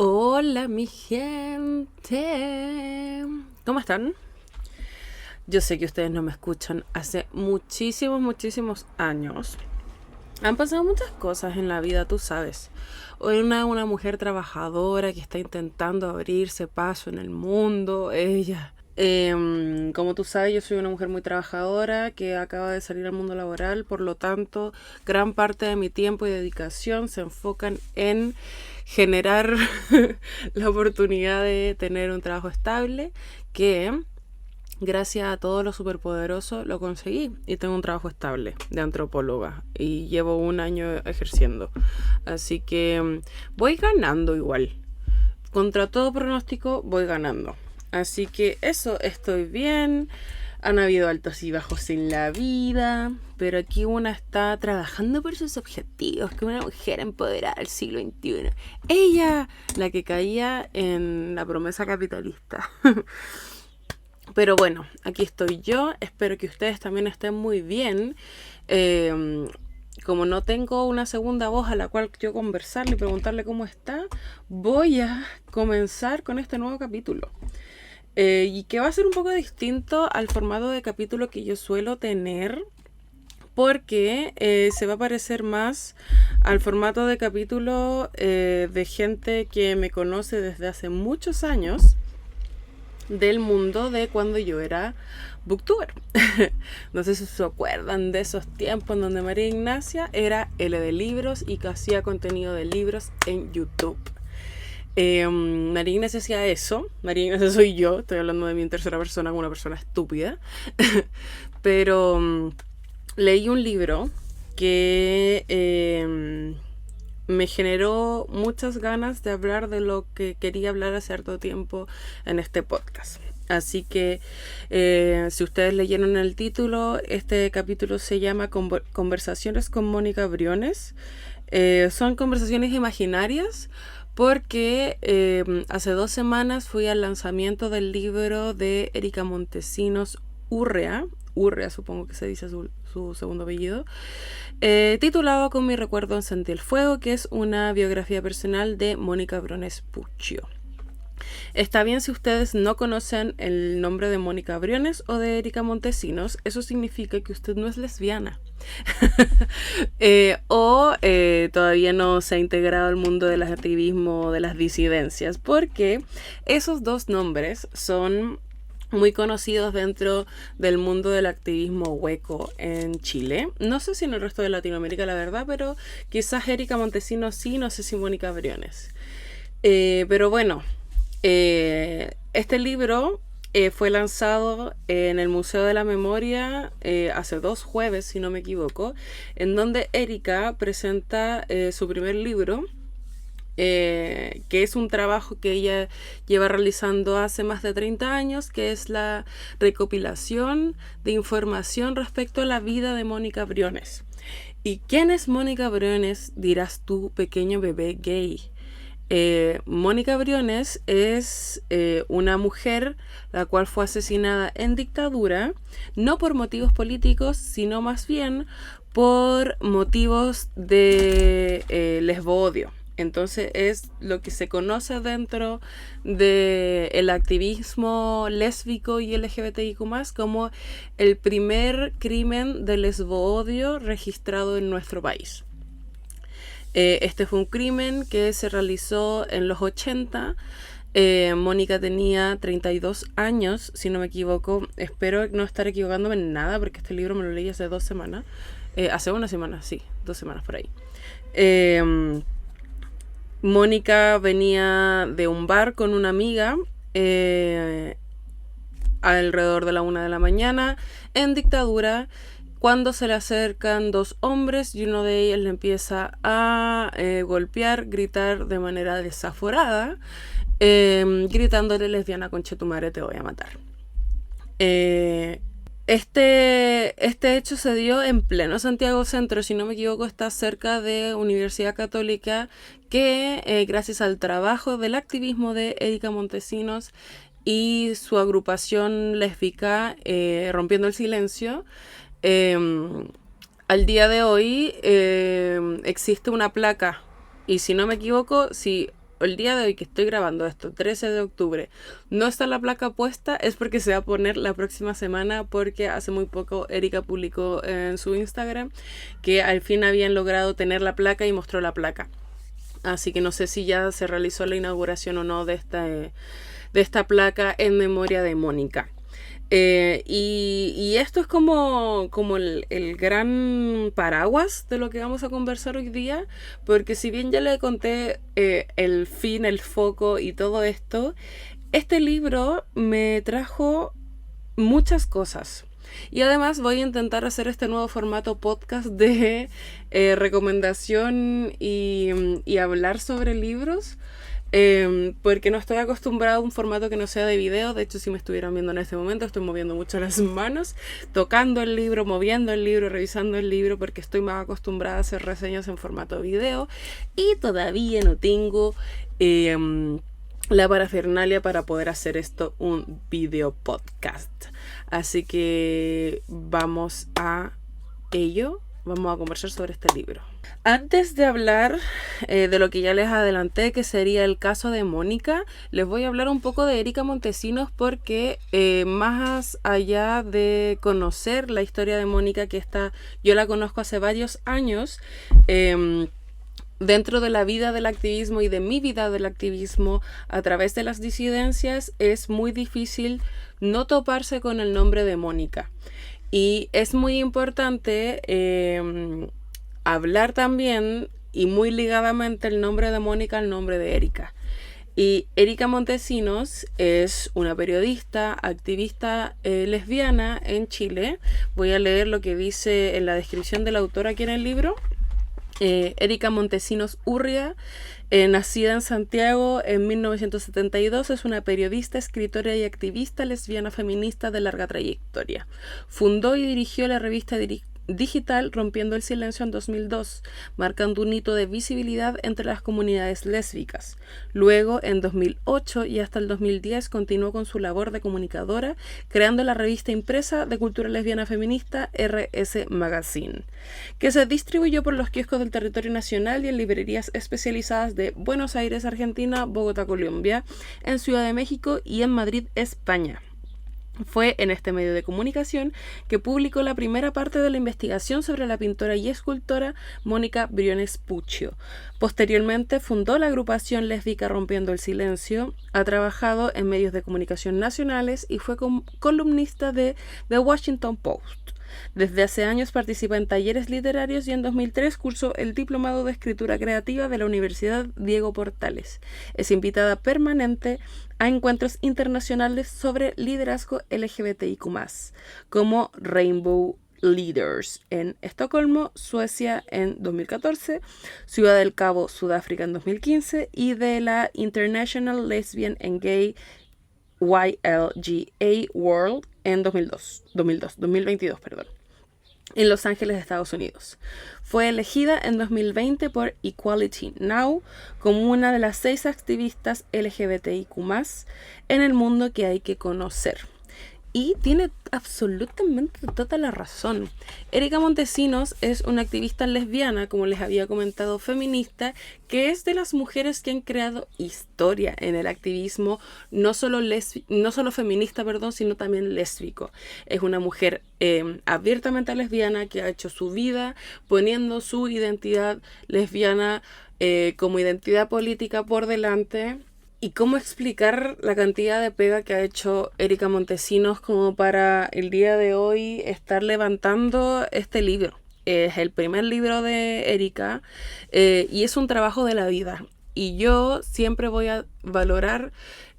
Hola mi gente, ¿cómo están? Yo sé que ustedes no me escuchan hace muchísimos años. Han pasado muchas cosas en la vida, tú sabes. Hoy una mujer trabajadora que está intentando abrirse paso en el mundo. Ella, como tú sabes, yo soy una mujer muy trabajadora que acaba de salir al mundo laboral, por lo tanto, gran parte de mi tiempo y dedicación se enfocan en generar la oportunidad de tener un trabajo estable que gracias a todo lo superpoderoso lo conseguí y tengo un trabajo estable de antropóloga y llevo un año ejerciendo. Así que voy ganando igual. Contra todo pronóstico voy ganando. Así que eso, estoy bien. Han habido altos y bajos en la vida, pero aquí una está trabajando por sus objetivos, como una mujer empoderada del siglo XXI. Ella, la que caía en la promesa capitalista. Pero bueno, aquí estoy yo. Espero que ustedes también estén muy bien. Eh, como no tengo una segunda voz a la cual yo conversarle y preguntarle cómo está, voy a comenzar con este nuevo capítulo. Y que va a ser un poco distinto al formato de capítulo que yo suelo tener, porque se va a parecer más al formato de capítulo de gente que me conoce desde hace muchos años del mundo de cuando yo era booktuber. No sé si se acuerdan de esos tiempos en donde María Ignacia era L de libros y que hacía contenido de libros en YouTube. María Ignacia hacía eso. María Ignacia soy yo. Estoy hablando de mí en tercera persona como una persona estúpida. Pero leí un libro que me generó muchas ganas de hablar de lo que quería hablar hace harto tiempo en este podcast. Así que si ustedes leyeron el título, este capítulo se llama Conversaciones con Mónica Briones. Son conversaciones imaginarias porque hace 2 semanas fui al lanzamiento del libro de Erika Montesinos Urrea. Urrea supongo que se dice su segundo apellido, titulado Con mi recuerdo encendí el fuego, que es una biografía personal de Mónica Briones Puccio. Está bien si ustedes no conocen el nombre de Mónica Briones o de Erika Montesinos, eso significa que usted no es lesbiana. O todavía no se ha integrado al mundo del activismo, de las disidencias, porque esos dos nombres son muy conocidos dentro del mundo del activismo hueco en Chile. No sé si en el resto de Latinoamérica, la verdad, pero quizás Erika Montesinos sí, no sé si Mónica Briones. Pero bueno, este libro fue lanzado en el Museo de la Memoria hace 2 jueves, si no me equivoco, en donde Erika presenta su primer libro, que es un trabajo que ella lleva realizando hace más de 30 años, que es la recopilación de información respecto a la vida de Mónica Briones. ¿Y quién es Mónica Briones? Dirás tú, pequeño bebé gay. Mónica Briones es una mujer la cual fue asesinada en dictadura, no por motivos políticos, sino más bien por motivos de lesbo-odio. Entonces es lo que se conoce dentro del activismo lésbico y LGBTIQ+, como el primer crimen de lesbo-odio registrado en nuestro país. Este fue un crimen que se realizó en los 80. Mónica tenía 32 años, si no me equivoco. Espero no estar equivocándome en nada, porque este libro me lo leí hace 2 semanas. Hace una semana, sí, 2 semanas por ahí. Mónica venía de un bar con una amiga alrededor de la 1 de la mañana, en dictadura, cuando se le acercan 2 hombres y uno de ellos le empieza a golpear, gritar de manera desaforada, gritándole: lesbiana, conche tu madre, te voy a matar. Este hecho se dio en pleno Santiago Centro, si no me equivoco, está cerca de Universidad Católica, que gracias al trabajo del activismo de Erika Montesinos y su agrupación lésbica, Rompiendo el Silencio, al día de hoy existe una placa, y si no me equivoco, si el día de hoy que estoy grabando esto, 13 de octubre, no está la placa puesta, es porque se va a poner la próxima semana, porque hace muy poco Erika publicó en su Instagram que al fin habían logrado tener la placa y mostró la placa. Así que no sé si ya se realizó la inauguración o no de esta placa en memoria de Mónica. Y esto es como el gran paraguas de lo que vamos a conversar hoy día, porque si bien ya le conté el fin, el foco y todo esto, este libro me trajo muchas cosas. Y además voy a intentar hacer este nuevo formato podcast de recomendación y hablar sobre libros. Porque no estoy acostumbrada a un formato que no sea de video. De hecho, si me estuvieran viendo en este momento, estoy moviendo mucho las manos, tocando el libro, moviendo el libro, revisando el libro, porque estoy más acostumbrada a hacer reseñas en formato video y todavía no tengo la parafernalia para poder hacer esto un video podcast. Así que vamos a ello. Vamos a conversar sobre este libro. Antes de hablar de lo que ya les adelanté, que sería el caso de Mónica, les voy a hablar un poco de Erika Montesinos, porque más allá de conocer la historia de Mónica, que yo la conozco hace varios años, dentro de la vida del activismo y de mi vida del activismo a través de las disidencias, es muy difícil no toparse con el nombre de Mónica. Y es muy importante hablar también, y muy ligadamente, el nombre de Mónica al nombre de Erika. Y Erika Montesinos es una periodista, activista lesbiana en Chile. Voy a leer lo que dice en la descripción del autor aquí en el libro. Erika Montesinos Urria, nacida en Santiago en 1972, es una periodista, escritora y activista lesbiana feminista de larga trayectoria. Fundó y dirigió la revista digital Rompiendo el Silencio en 2002, marcando un hito de visibilidad entre las comunidades lésbicas. Luego, en 2008 y hasta el 2010, continuó con su labor de comunicadora, creando la revista impresa de cultura lesbiana feminista RS Magazine, que se distribuyó por los kioscos del territorio nacional y en librerías especializadas de Buenos Aires, Argentina, Bogotá, Colombia, en Ciudad de México y en Madrid, España. Fue en este medio de comunicación que publicó la primera parte de la investigación sobre la pintora y escultora Mónica Briones Puccio. Posteriormente fundó la agrupación lésbica Rompiendo el Silencio, ha trabajado en medios de comunicación nacionales y fue columnista de The Washington Post. Desde hace años participa en talleres literarios y en 2003 cursó el Diplomado de Escritura Creativa de la Universidad Diego Portales. Es invitada permanente a encuentros internacionales sobre liderazgo LGBTIQ+, como Rainbow Leaders en Estocolmo, Suecia en 2014, Ciudad del Cabo, Sudáfrica en 2015 y de la International Lesbian and Gay YLGA World en 2022, en Los Ángeles, Estados Unidos. Fue elegida en 2020 por Equality Now como una de las 6 activistas LGBTIQ+ en el mundo que hay que conocer. Y tiene absolutamente toda la razón. Erika Montesinos es una activista lesbiana, como les había comentado, feminista, que es de las mujeres que han creado historia en el activismo, no solo feminista, sino también lésbico. Es una mujer abiertamente lesbiana que ha hecho su vida poniendo su identidad lesbiana como identidad política por delante. ¿Y cómo explicar la cantidad de pega que ha hecho Erika Montesinos como para el día de hoy estar levantando este libro? Es el primer libro de Erika y es un trabajo de la vida. Y yo siempre voy a valorar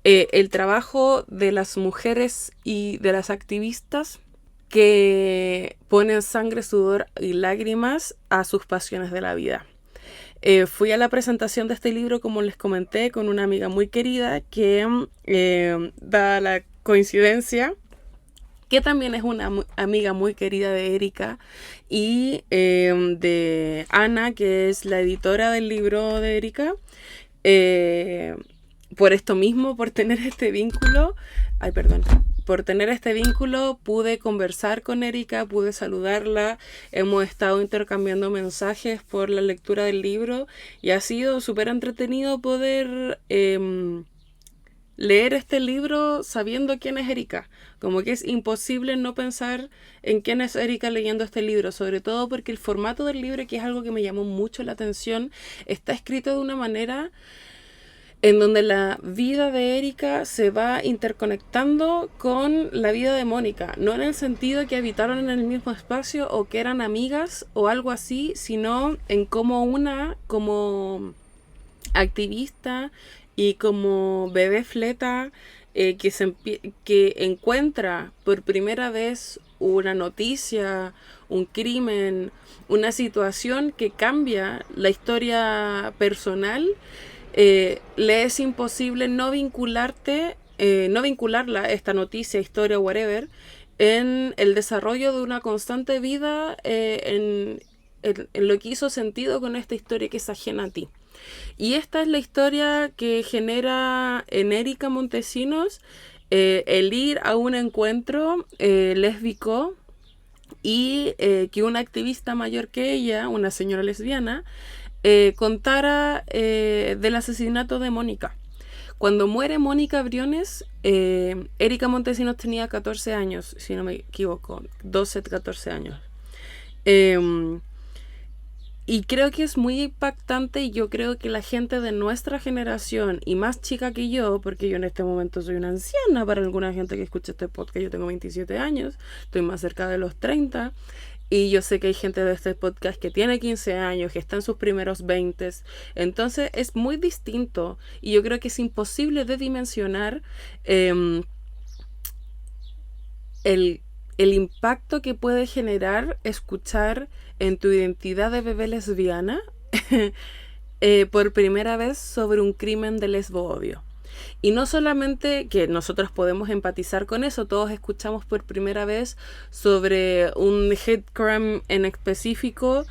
el trabajo de las mujeres y de las activistas que ponen sangre, sudor y lágrimas a sus pasiones de la vida. Fui a la presentación de este libro, como les comenté, con una amiga muy querida que da la coincidencia que también es una amiga muy querida de Erika y de Ana, que es la editora del libro de Erika. Por esto mismo, por tener este vínculo. Ay, perdón, por tener este vínculo pude conversar con Erika, pude saludarla, hemos estado intercambiando mensajes por la lectura del libro y ha sido súper entretenido poder leer este libro sabiendo quién es Erika. Como que es imposible no pensar en quién es Erika leyendo este libro, sobre todo porque el formato del libro, que es algo que me llamó mucho la atención, está escrito de una manera en donde la vida de Erika se va interconectando con la vida de Mónica, no en el sentido de que habitaron en el mismo espacio o que eran amigas o algo así, sino en cómo una, como activista y como bebé fleta, que encuentra por primera vez una noticia, un crimen, una situación que cambia la historia personal, le es imposible no no vincularla, esta noticia, historia, whatever, en el desarrollo de una constante vida, en lo que hizo sentido con esta historia que es ajena a ti. Y esta es la historia que genera en Erika Montesinos el ir a un encuentro lésbico y que una activista mayor que ella, una señora lesbiana, contara del asesinato de Mónica. Cuando muere Mónica Briones, Erika Montesinos tenía 14 años, si no me equivoco, 12, 14 años. Y creo que es muy impactante y yo creo que la gente de nuestra generación y más chica que yo, porque yo en este momento soy una anciana para alguna gente que escucha este podcast, yo tengo 27 años, estoy más cerca de los 30 y yo sé que hay gente de este podcast que tiene 15 años, que está en sus primeros 20, entonces es muy distinto y yo creo que es imposible de dimensionar el impacto que puede generar escuchar en tu identidad de bebé lesbiana por primera vez sobre un crimen de lesbo-odio. Y no solamente que nosotros podemos empatizar con eso, todos escuchamos por primera vez sobre un hate crime en específico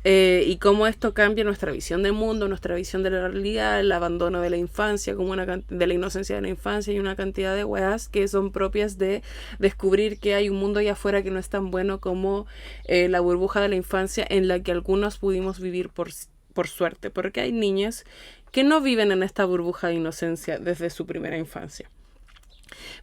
y cómo esto cambia nuestra visión del mundo, nuestra visión de la realidad, el abandono de la infancia, como de la inocencia de la infancia y una cantidad de weas que son propias de descubrir que hay un mundo allá afuera que no es tan bueno como la burbuja de la infancia en la que algunos pudimos vivir por suerte, porque hay niñas que no viven en esta burbuja de inocencia desde su primera infancia.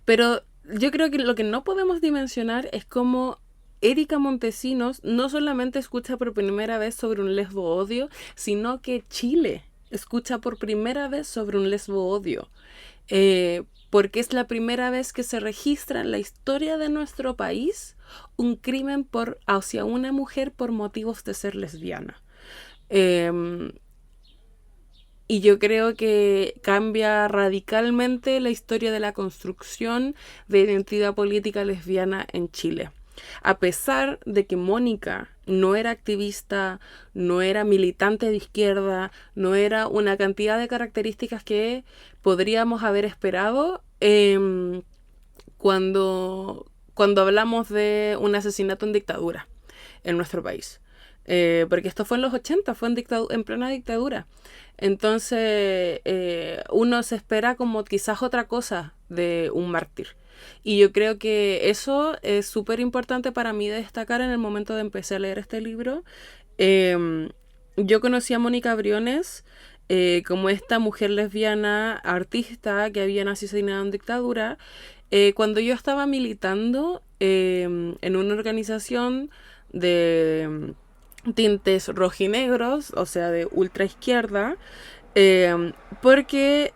Pero yo creo que lo que no podemos dimensionar es cómo Erika Montesinos no solamente escucha por primera vez sobre un lesbo-odio, sino que Chile escucha por primera vez sobre un lesbo-odio. Porque es la primera vez que se registra en la historia de nuestro país un crimen hacia una mujer por motivos de ser lesbiana. Y yo creo que cambia radicalmente la historia de la construcción de identidad política lesbiana en Chile. A pesar de que Mónica no era activista, no era militante de izquierda, no era una cantidad de características que podríamos haber esperado cuando hablamos de un asesinato en dictadura en nuestro país. Porque esto fue en los 80, fue en plena dictadura. Entonces uno se espera como quizás otra cosa de un mártir. Y yo creo que eso es súper importante para mí destacar en el momento de empecé a leer este libro. Yo conocí a Mónica Briones como esta mujer lesbiana artista que habían asesinado en dictadura cuando yo estaba militando en una organización de tintes rojinegros, o sea, de ultra izquierda, porque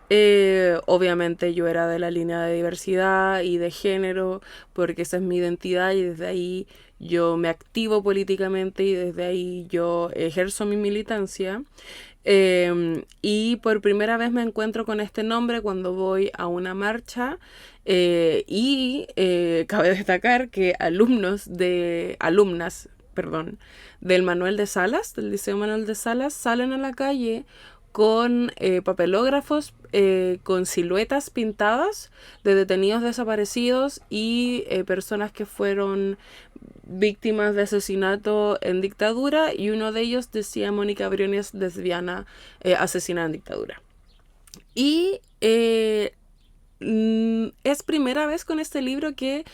obviamente yo era de la línea de diversidad y de género, porque esa es mi identidad y desde ahí yo me activo políticamente y desde ahí yo ejerzo mi militancia. Y por primera vez me encuentro con este nombre cuando voy a una marcha y cabe destacar que alumnas, del Manuel de Salas, del Liceo Manuel de Salas, salen a la calle con papelógrafos, con siluetas pintadas de detenidos desaparecidos y personas que fueron víctimas de asesinato en dictadura, y uno de ellos decía Mónica Briones lesbiana asesinada en dictadura. Y es es primera vez con este libro que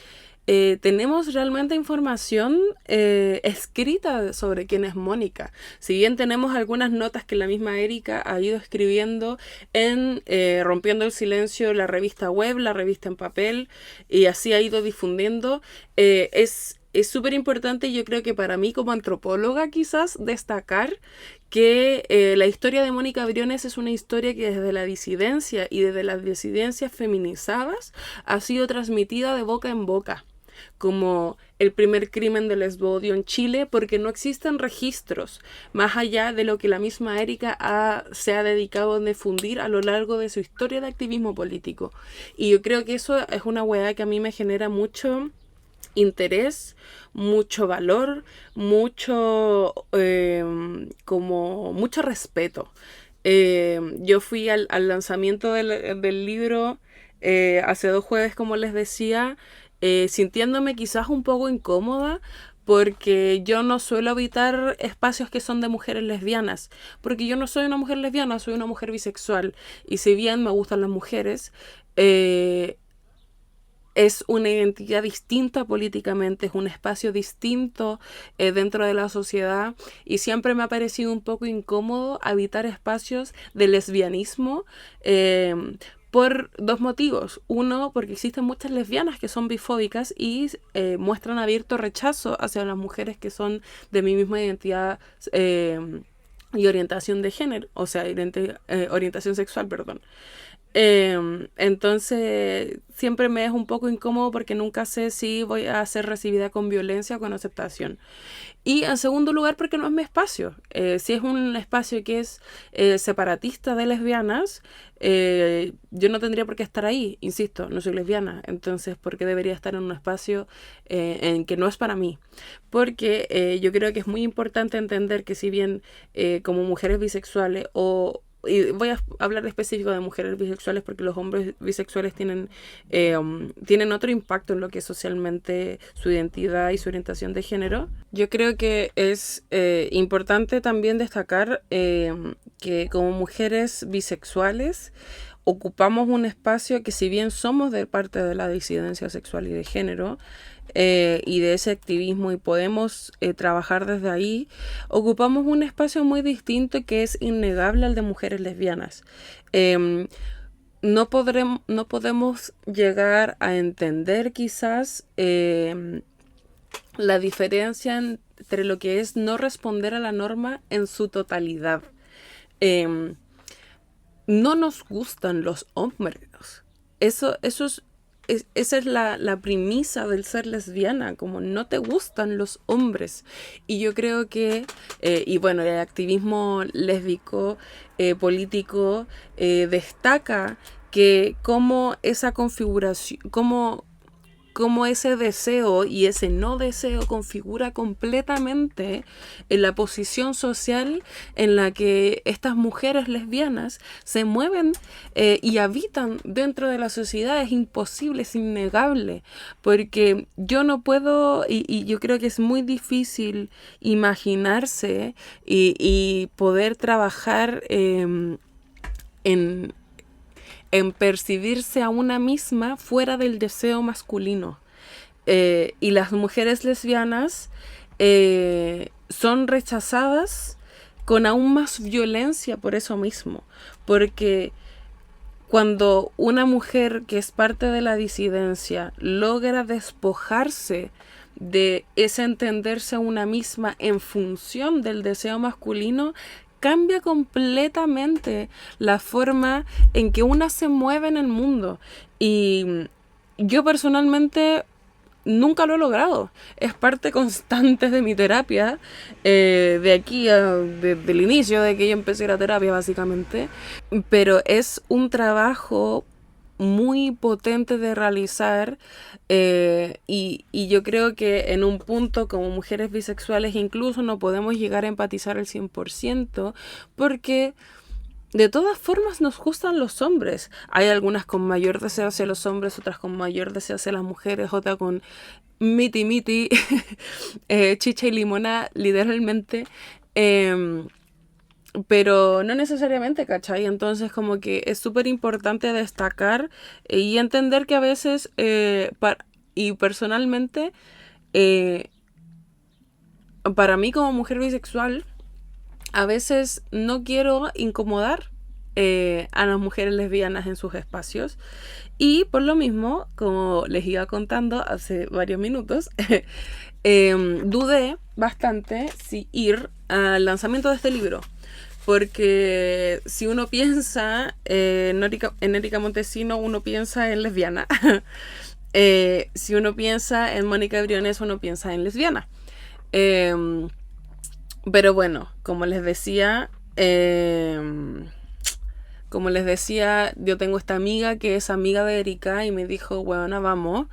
tenemos realmente información escrita sobre quién es Mónica. Si bien tenemos algunas notas que la misma Erika ha ido escribiendo en Rompiendo el Silencio, la revista web, la revista en papel, y así ha ido difundiendo, es súper importante, y yo creo que para mí como antropóloga quizás destacar que la historia de Mónica Briones es una historia que desde la disidencia y desde las disidencias feminizadas ha sido transmitida de boca en boca como el primer crimen de lesbodio en Chile, porque no existen registros más allá de lo que la misma Erika se ha dedicado a difundir a lo largo de su historia de activismo político. Y yo creo que eso es una weá que a mí me genera mucho interés, mucho valor, como mucho respeto. Yo fui al lanzamiento del libro hace 2 jueves, como les decía, sintiéndome quizás un poco incómoda porque yo no suelo habitar espacios que son de mujeres lesbianas, porque yo no soy una mujer lesbiana, soy una mujer bisexual, y si bien me gustan las mujeres, es una identidad distinta políticamente, es un espacio distinto dentro de la sociedad, y siempre me ha parecido un poco incómodo habitar espacios de lesbianismo por 2 motivos. Uno, porque existen muchas lesbianas que son bifóbicas y muestran abierto rechazo hacia las mujeres que son de mi misma identidad y orientación de género, o sea, orientación sexual, perdón. Entonces siempre me es un poco incómodo porque nunca sé si voy a ser recibida con violencia o con aceptación. Y en segundo lugar, porque no es mi espacio. Si es un espacio que es separatista de lesbianas, yo no tendría por qué estar ahí. Insisto, no soy lesbiana. Entonces, ¿por qué debería estar en un espacio en que no es para mí? Porque yo creo que es muy importante entender que si bien como mujeres bisexuales y voy a hablar específico de mujeres bisexuales porque los hombres bisexuales tienen otro impacto en lo que es socialmente su identidad y su orientación de género. Yo creo que es importante también destacar que como mujeres bisexuales ocupamos un espacio que, si bien somos de parte de la disidencia sexual y de género, y de ese activismo, y podemos trabajar desde ahí, ocupamos un espacio muy distinto que es innegable al de mujeres lesbianas. No podemos llegar a entender quizás la diferencia entre lo que es no responder a la norma en su totalidad. No nos gustan los hombres. Esa es la premisa del ser lesbiana, como no te gustan los hombres. Y yo creo que, y bueno, el activismo lésbico político destaca que como esa configuración, como ese deseo y ese no deseo configura completamente en la posición social en la que estas mujeres lesbianas se mueven y habitan dentro de la sociedad. Es imposible, es innegable, porque yo no puedo, y yo creo que es muy difícil imaginarse y poder trabajar en percibirse a una misma fuera del deseo masculino. Y las mujeres lesbianas son rechazadas con aún más violencia por eso mismo. Porque cuando una mujer que es parte de la disidencia logra despojarse de ese entenderse a una misma en función del deseo masculino, cambia completamente la forma en que una se mueve en el mundo. Y yo personalmente nunca lo he logrado. Es parte constante de mi terapia, desde el inicio de que yo empecé la terapia, básicamente. Pero es un trabajo muy potente de realizar, y yo creo que en un punto como mujeres bisexuales incluso no podemos llegar a empatizar al 100%, porque de todas formas nos gustan los hombres. Hay algunas con mayor deseo hacia los hombres, otras con mayor deseo hacia las mujeres, otras con chicha y limonada, literalmente. pero no necesariamente, ¿cachai? Entonces como que es súper importante destacar y entender que a veces, y personalmente, eh, para mí como mujer bisexual, a veces no quiero incomodar a las mujeres lesbianas en sus espacios. Y por lo mismo, como les iba contando hace varios minutos, dudé bastante si ir al lanzamiento de este libro. Porque si uno piensa en Erika Montesino, uno piensa en lesbiana. Si uno piensa en Mónica Briones, uno piensa en lesbiana. Pero bueno, como les decía, yo tengo esta amiga que es amiga de Erika y me dijo, bueno, vamos.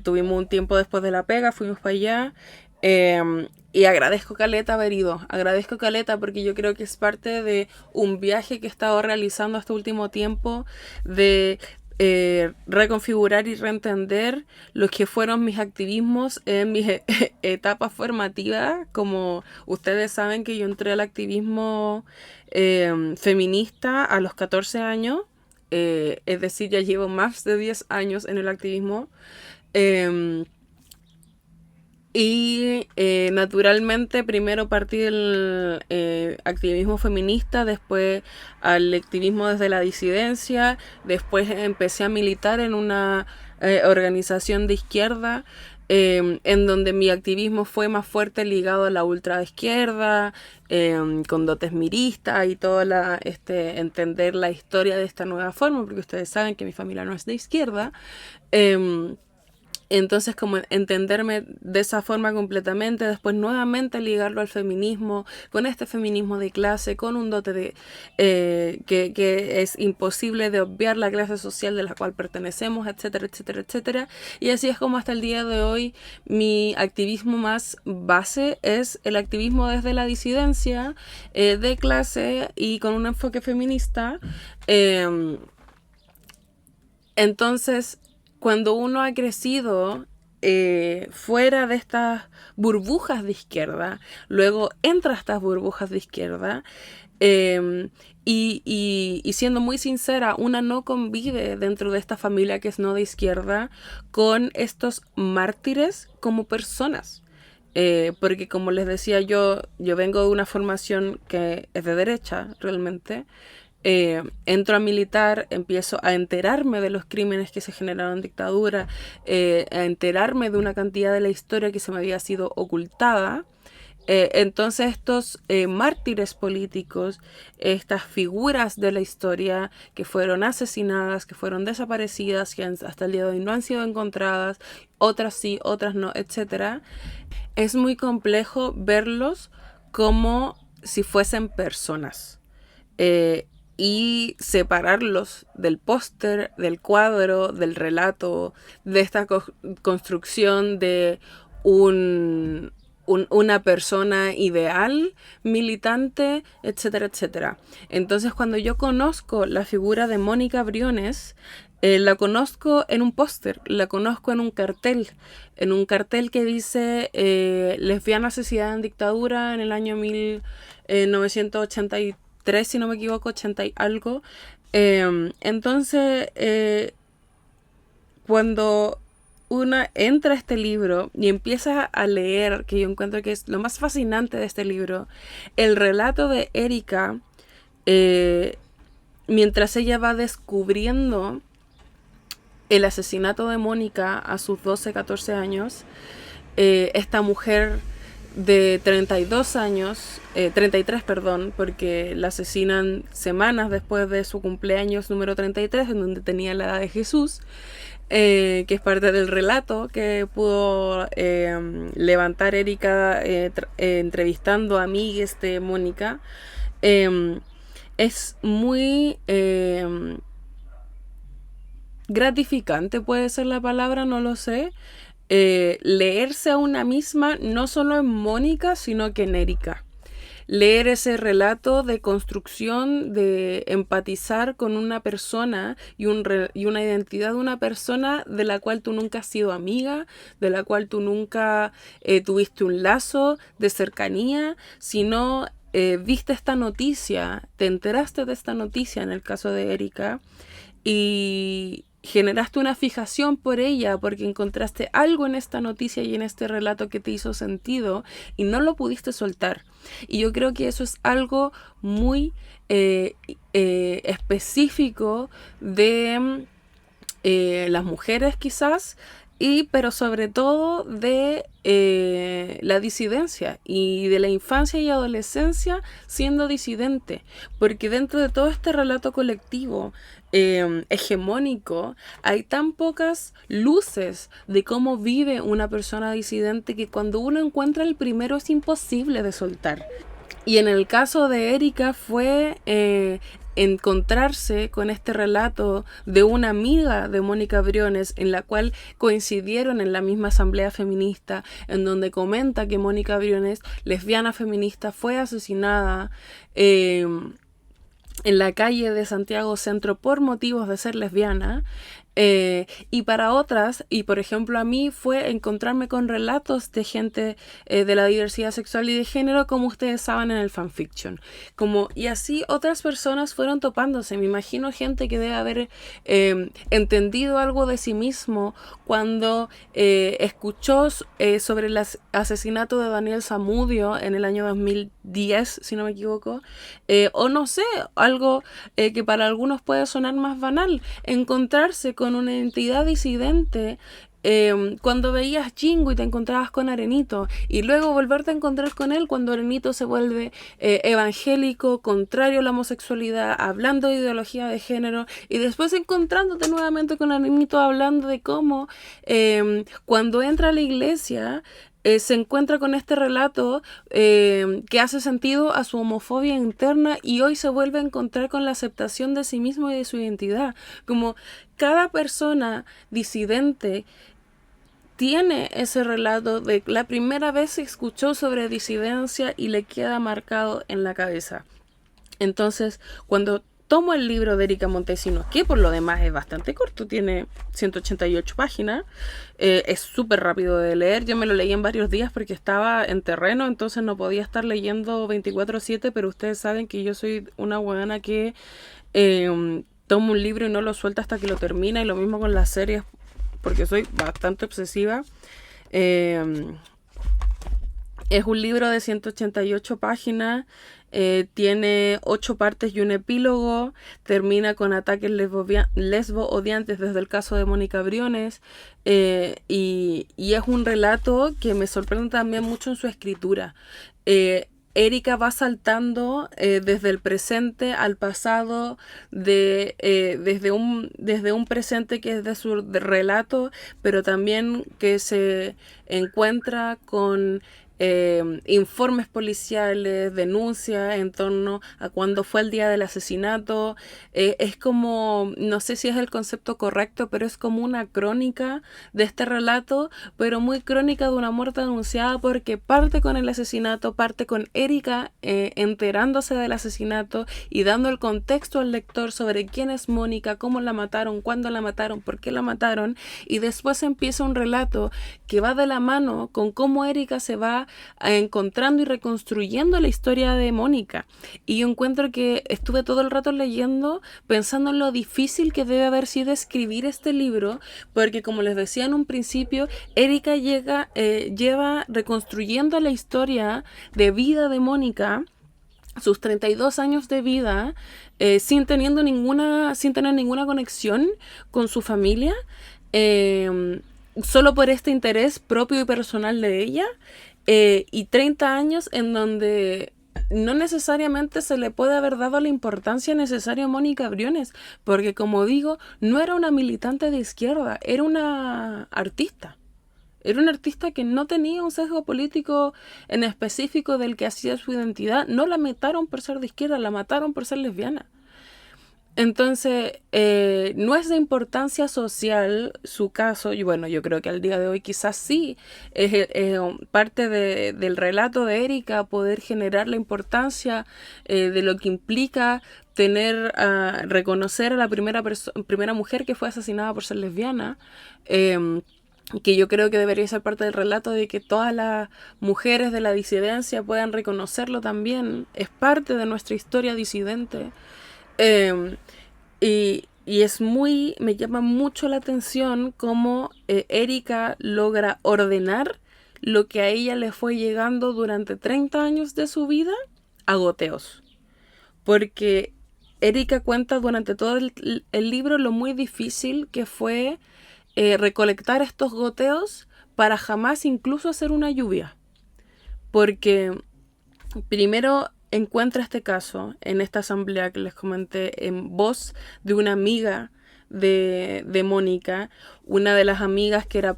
Tuvimos un tiempo después de la pega, fuimos para allá. Y agradezco caleta haber ido. Agradezco caleta porque yo creo que es parte de un viaje que he estado realizando este último tiempo de reconfigurar y reentender los que fueron mis activismos en mis etapas formativas. Como ustedes saben que yo entré al activismo feminista a los 14 años. Es decir, ya llevo más de 10 años en el activismo. Naturalmente primero partí del activismo feminista, después al activismo desde la disidencia, después empecé a militar en una organización de izquierda, en donde mi activismo fue más fuerte ligado a la ultraizquierda, con dotes miristas y todo entender la historia de esta nueva forma, porque ustedes saben que mi familia no es de izquierda. Entonces, como entenderme de esa forma completamente, después nuevamente ligarlo al feminismo, con este feminismo de clase, con un dote que es imposible de obviar la clase social de la cual pertenecemos, etcétera, etcétera, etcétera. Y así es como hasta el día de hoy mi activismo más base es el activismo desde la disidencia, de clase y con un enfoque feminista. Entonces, cuando uno ha crecido fuera de estas burbujas de izquierda, luego entra a estas burbujas de izquierda, y siendo muy sincera, una no convive dentro de esta familia que es no de izquierda con estos mártires como personas. Porque como les decía yo vengo de una formación que es de derecha realmente. Entro a militar, empiezo a enterarme de los crímenes que se generaron en dictadura, a enterarme de una cantidad de la historia que se me había sido ocultada. Entonces estos mártires políticos, estas figuras de la historia que fueron asesinadas, que fueron desaparecidas, que hasta el día de hoy no han sido encontradas, otras sí, otras no, etc. Es muy complejo verlos como si fuesen personas. Y separarlos del póster, del cuadro, del relato, de esta construcción de una persona ideal, militante, etcétera, etcétera. Entonces, cuando yo conozco la figura de Mónica Briones, la conozco en un póster, la conozco en un cartel que dice lesbiana asesinada en dictadura en el año 1983, si no me equivoco, 80 y algo. Entonces, cuando una entra a este libro y empieza a leer, que yo encuentro que es lo más fascinante de este libro, el relato de Erika, mientras ella va descubriendo el asesinato de Mónica a sus 12, 14 años, esta mujer de 32 años, 33, perdón, porque la asesinan semanas después de su cumpleaños número 33, en donde tenía la edad de Jesús, que es parte del relato que pudo levantar Erika entrevistando a amigues de Mónica. Es muy gratificante, puede ser la palabra, no lo sé, leerse a una misma, no solo en Mónica, sino que en Erika. Leer ese relato de construcción, de empatizar con una persona y una identidad de una persona de la cual tú nunca has sido amiga, de la cual tú nunca tuviste un lazo de cercanía, sino viste esta noticia, te enteraste de esta noticia en el caso de Erika y generaste una fijación por ella porque encontraste algo en esta noticia y en este relato que te hizo sentido y no lo pudiste soltar. Y yo creo que eso es algo muy específico de las mujeres quizás, pero sobre todo de la disidencia y de la infancia y adolescencia siendo disidente, porque dentro de todo este relato colectivo hegemónico hay tan pocas luces de cómo vive una persona disidente que cuando uno encuentra el primero es imposible de soltar. Y en el caso de Erika fue encontrarse con este relato de una amiga de Mónica Briones en la cual coincidieron en la misma asamblea feminista, en donde comenta que Mónica Briones, lesbiana feminista, fue asesinada en la calle de Santiago Centro por motivos de ser lesbiana. Y para otras, y por ejemplo a mí, fue encontrarme con relatos de gente de la diversidad sexual y de género, como ustedes saben, en el fanfiction. Y así otras personas fueron topándose. Me imagino gente que debe haber entendido algo de sí mismo cuando escuchó sobre el asesinato de Daniel Zamudio en el año 2010, si no me equivoco, o no sé, algo que para algunos puede sonar más banal, encontrarse con una entidad disidente cuando veías Jingo y te encontrabas con Arenito, y luego volverte a encontrar con él cuando Arenito se vuelve evangélico, contrario a la homosexualidad, hablando de ideología de género, y después encontrándote nuevamente con Arenito hablando de cómo cuando entra a la iglesia se encuentra con este relato que hace sentido a su homofobia interna, y hoy se vuelve a encontrar con la aceptación de sí mismo y de su identidad. Como cada persona disidente tiene ese relato de la primera vez que escuchó sobre disidencia y le queda marcado en la cabeza. Entonces, cuando tomo el libro de Erika Montesinos, que por lo demás es bastante corto, tiene 188 páginas, es súper rápido de leer. Yo me lo leí en varios días porque estaba en terreno, entonces no podía estar leyendo 24/7, pero ustedes saben que yo soy una huevona que tomo un libro y no lo suelta hasta que lo termina, y lo mismo con las series, porque soy bastante obsesiva. Es un libro de 188 páginas, tiene 8 partes y un epílogo, termina con ataques lesbo-odiantes desde el caso de Mónica Briones, y es un relato que me sorprende también mucho en su escritura. Erika va saltando desde el presente al pasado, desde un presente que es de su relato, pero también que se encuentra con informes policiales, denuncias en torno a cuándo fue el día del asesinato. Es como, no sé si es el concepto correcto, pero es como una crónica de este relato, pero muy crónica de una muerte anunciada, porque parte con el asesinato, parte con Erika enterándose del asesinato y dando el contexto al lector sobre quién es Mónica, cómo la mataron, cuándo la mataron, por qué la mataron, y después empieza un relato que va de la mano con cómo Erika se va encontrando y reconstruyendo la historia de Mónica. Y yo encuentro que estuve todo el rato leyendo, pensando en lo difícil que debe haber sido escribir este libro, porque como les decía en un principio, Erika lleva reconstruyendo la historia de vida de Mónica, sus 32 años de vida, sin tener ninguna conexión con su familia, solo por este interés propio y personal de ella, y 30 años en donde no necesariamente se le puede haber dado la importancia necesaria a Mónica Briones, porque como digo, no era una militante de izquierda, era una artista. Era una artista que no tenía un sesgo político en específico del que hacía su identidad. No la mataron por ser de izquierda, la mataron por ser lesbiana. Entonces, no es de importancia social su caso, y bueno, yo creo que al día de hoy quizás sí, es parte del relato de Erika poder generar la importancia de lo que implica reconocer a la primera mujer que fue asesinada por ser lesbiana, que yo creo que debería ser parte del relato, de que todas las mujeres de la disidencia puedan reconocerlo también, es parte de nuestra historia disidente. Y es me llama mucho la atención cómo Erika logra ordenar lo que a ella le fue llegando durante 30 años de su vida a goteos. Porque Erika cuenta durante todo el libro lo muy difícil que fue recolectar estos goteos para jamás incluso hacer una lluvia. Porque primero encuentra este caso en esta asamblea que les comenté en voz de una amiga de Mónica, una de las amigas que era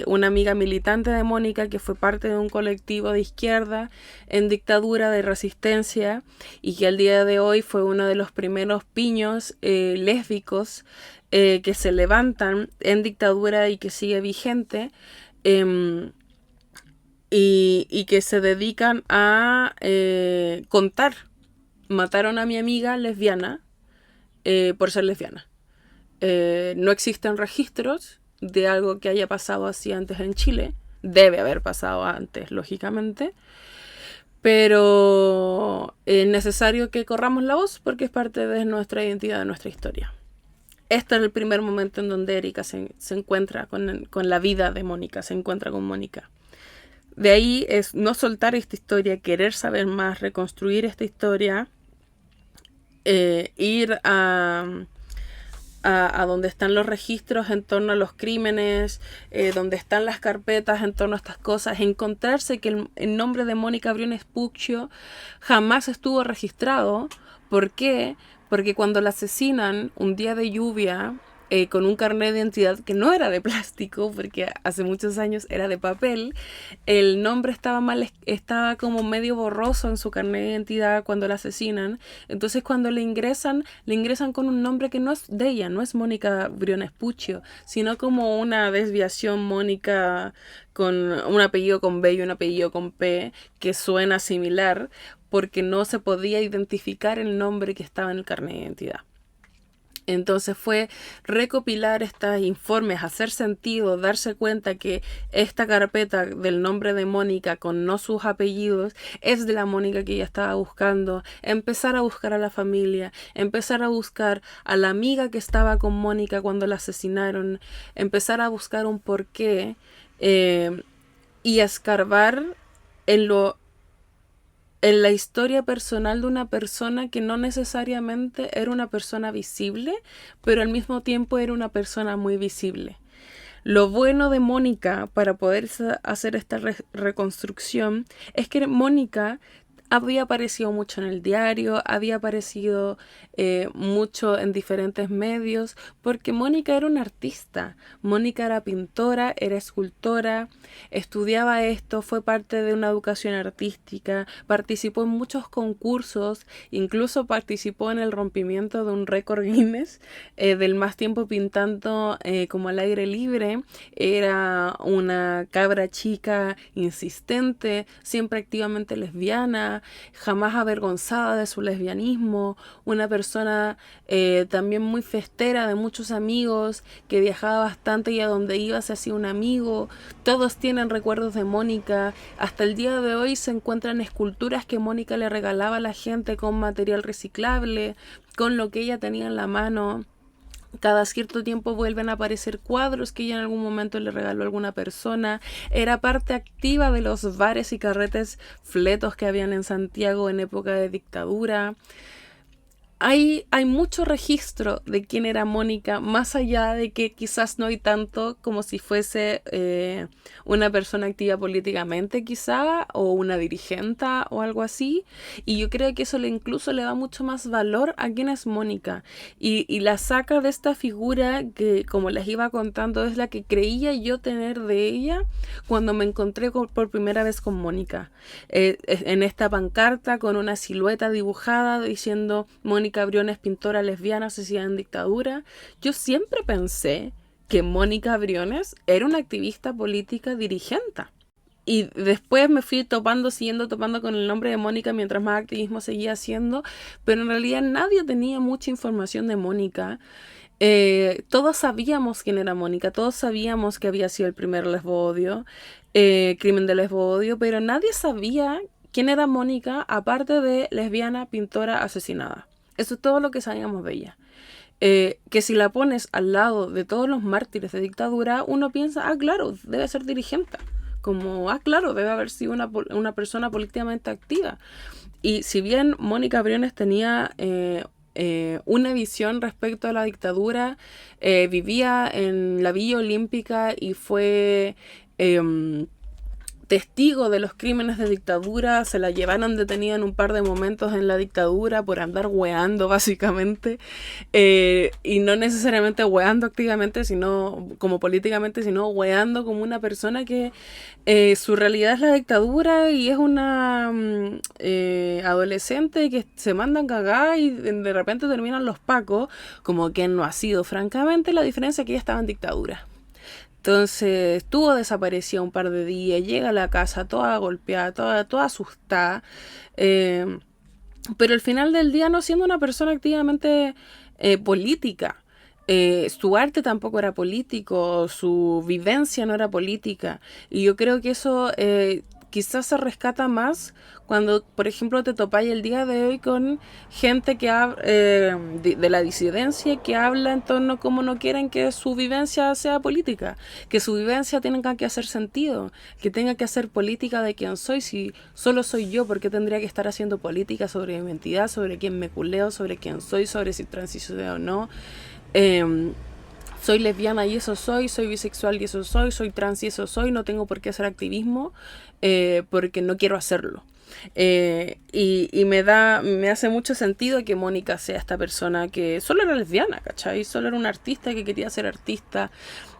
una amiga militante de Mónica, que fue parte de un colectivo de izquierda en dictadura de resistencia, y que al día de hoy fue uno de los primeros piños lésbicos que se levantan en dictadura y que sigue vigente. Y que se dedican a contar. Mataron a mi amiga lesbiana por ser lesbiana. No existen registros de algo que haya pasado así antes en Chile. Debe haber pasado antes, lógicamente. Pero es necesario que corramos la voz porque es parte de nuestra identidad, de nuestra historia. Este es el primer momento en donde Erika se encuentra con la vida de Mónica, se encuentra con Mónica. De ahí es no soltar esta historia, querer saber más, reconstruir esta historia, ir a donde están los registros en torno a los crímenes, donde están las carpetas en torno a estas cosas, encontrarse que el nombre de Mónica Briones Puccio jamás estuvo registrado. ¿Por qué? Porque cuando la asesinan un día de lluvia, con un carnet de identidad que no era de plástico, porque hace muchos años era de papel, el nombre estaba como medio borroso en su carnet de identidad cuando la asesinan. Entonces cuando le ingresan con un nombre que no es de ella, no es Mónica Briones Puccio, sino como una desviación Mónica con un apellido con B y un apellido con P, que suena similar, porque no se podía identificar el nombre que estaba en el carnet de identidad. Entonces fue recopilar estos informes, hacer sentido, darse cuenta que esta carpeta del nombre de Mónica con no sus apellidos es de la Mónica que ella estaba buscando, empezar a buscar a la familia, empezar a buscar a la amiga que estaba con Mónica cuando la asesinaron, empezar a buscar un porqué y escarbar en la historia personal de una persona que no necesariamente era una persona visible, pero al mismo tiempo era una persona muy visible. Lo bueno de Mónica para poder hacer esta reconstrucción es que Mónica había aparecido mucho en el diario, había aparecido mucho en diferentes medios, porque Mónica era una artista. Mónica era pintora, era escultora, estudiaba esto, fue parte de una educación artística, participó en muchos concursos, incluso participó en el rompimiento de un récord Guinness del más tiempo pintando como al aire libre. Era una cabra chica insistente, siempre activamente lesbiana, jamás avergonzada de su lesbianismo, una persona también muy festera, de muchos amigos, que viajaba bastante y a donde iba se hacía un amigo. Todos tienen recuerdos de Mónica. Hasta el día de hoy se encuentran esculturas que Mónica le regalaba a la gente con material reciclable, con lo que ella tenía en la mano. Cada cierto tiempo vuelven a aparecer cuadros que ella en algún momento le regaló a alguna persona. Era parte activa de los bares y carretes fletos que habían en Santiago en época de dictadura. Hay mucho registro de quién era Mónica, más allá de que quizás no hay tanto como si fuese una persona activa políticamente quizá, o una dirigente o algo así. Y yo creo que eso incluso le da mucho más valor a quién es Mónica. Y la saca de esta figura que, como les iba contando, es la que creía yo tener de ella cuando me encontré por primera vez con Mónica. En esta pancarta con una silueta dibujada diciendo Mónica Briones, pintora lesbiana asesinada en dictadura. Yo siempre pensé que Mónica Briones era una activista política dirigente. Y después me fui siguiendo topando con el nombre de Mónica mientras más activismo seguía haciendo, pero en realidad nadie tenía mucha información de Mónica. Todos sabíamos quién era Mónica, todos sabíamos que había sido el primer lesbodio, crimen de lesbodio, pero nadie sabía quién era Mónica aparte de lesbiana, pintora, asesinada. Eso es todo lo que sabíamos de ella. Que si la pones al lado de todos los mártires de dictadura, uno piensa, ah, claro, debe ser dirigente. Como, ah, claro, debe haber sido una persona políticamente activa. Y si bien Mónica Briones tenía una visión respecto a la dictadura, vivía en la Villa Olímpica y fue testigo de los crímenes de dictadura, se la llevaron detenida en un par de momentos en la dictadura por andar hueando básicamente, y no necesariamente hueando activamente, sino como políticamente, sino hueando como una persona que su realidad es la dictadura y es una adolescente que se mandan cagada y de repente terminan los pacos, como quien no ha sido, francamente, la diferencia es que ella estaba en dictadura. Entonces estuvo desaparecida un par de días, llega a la casa toda golpeada, toda asustada, eh, pero al final del día no siendo una persona activamente política. Su arte tampoco era político, su vivencia no era política, y yo creo que eso quizás se rescata más cuando, por ejemplo, te topáis el día de hoy con gente que de la disidencia que habla en torno a cómo no quieren que su vivencia sea política, que su vivencia tenga que hacer sentido, que tenga que hacer política de quién soy. Si solo soy yo, ¿por qué tendría que estar haciendo política sobre mi identidad, sobre quién me culeo, sobre quién soy, sobre si transicioné o no? Soy lesbiana y eso soy bisexual y eso soy trans y eso soy, no tengo por qué hacer activismo porque no quiero hacerlo. Y me hace mucho sentido que Mónica sea esta persona que solo era lesbiana, ¿cachai? Solo era una artista que quería ser artista,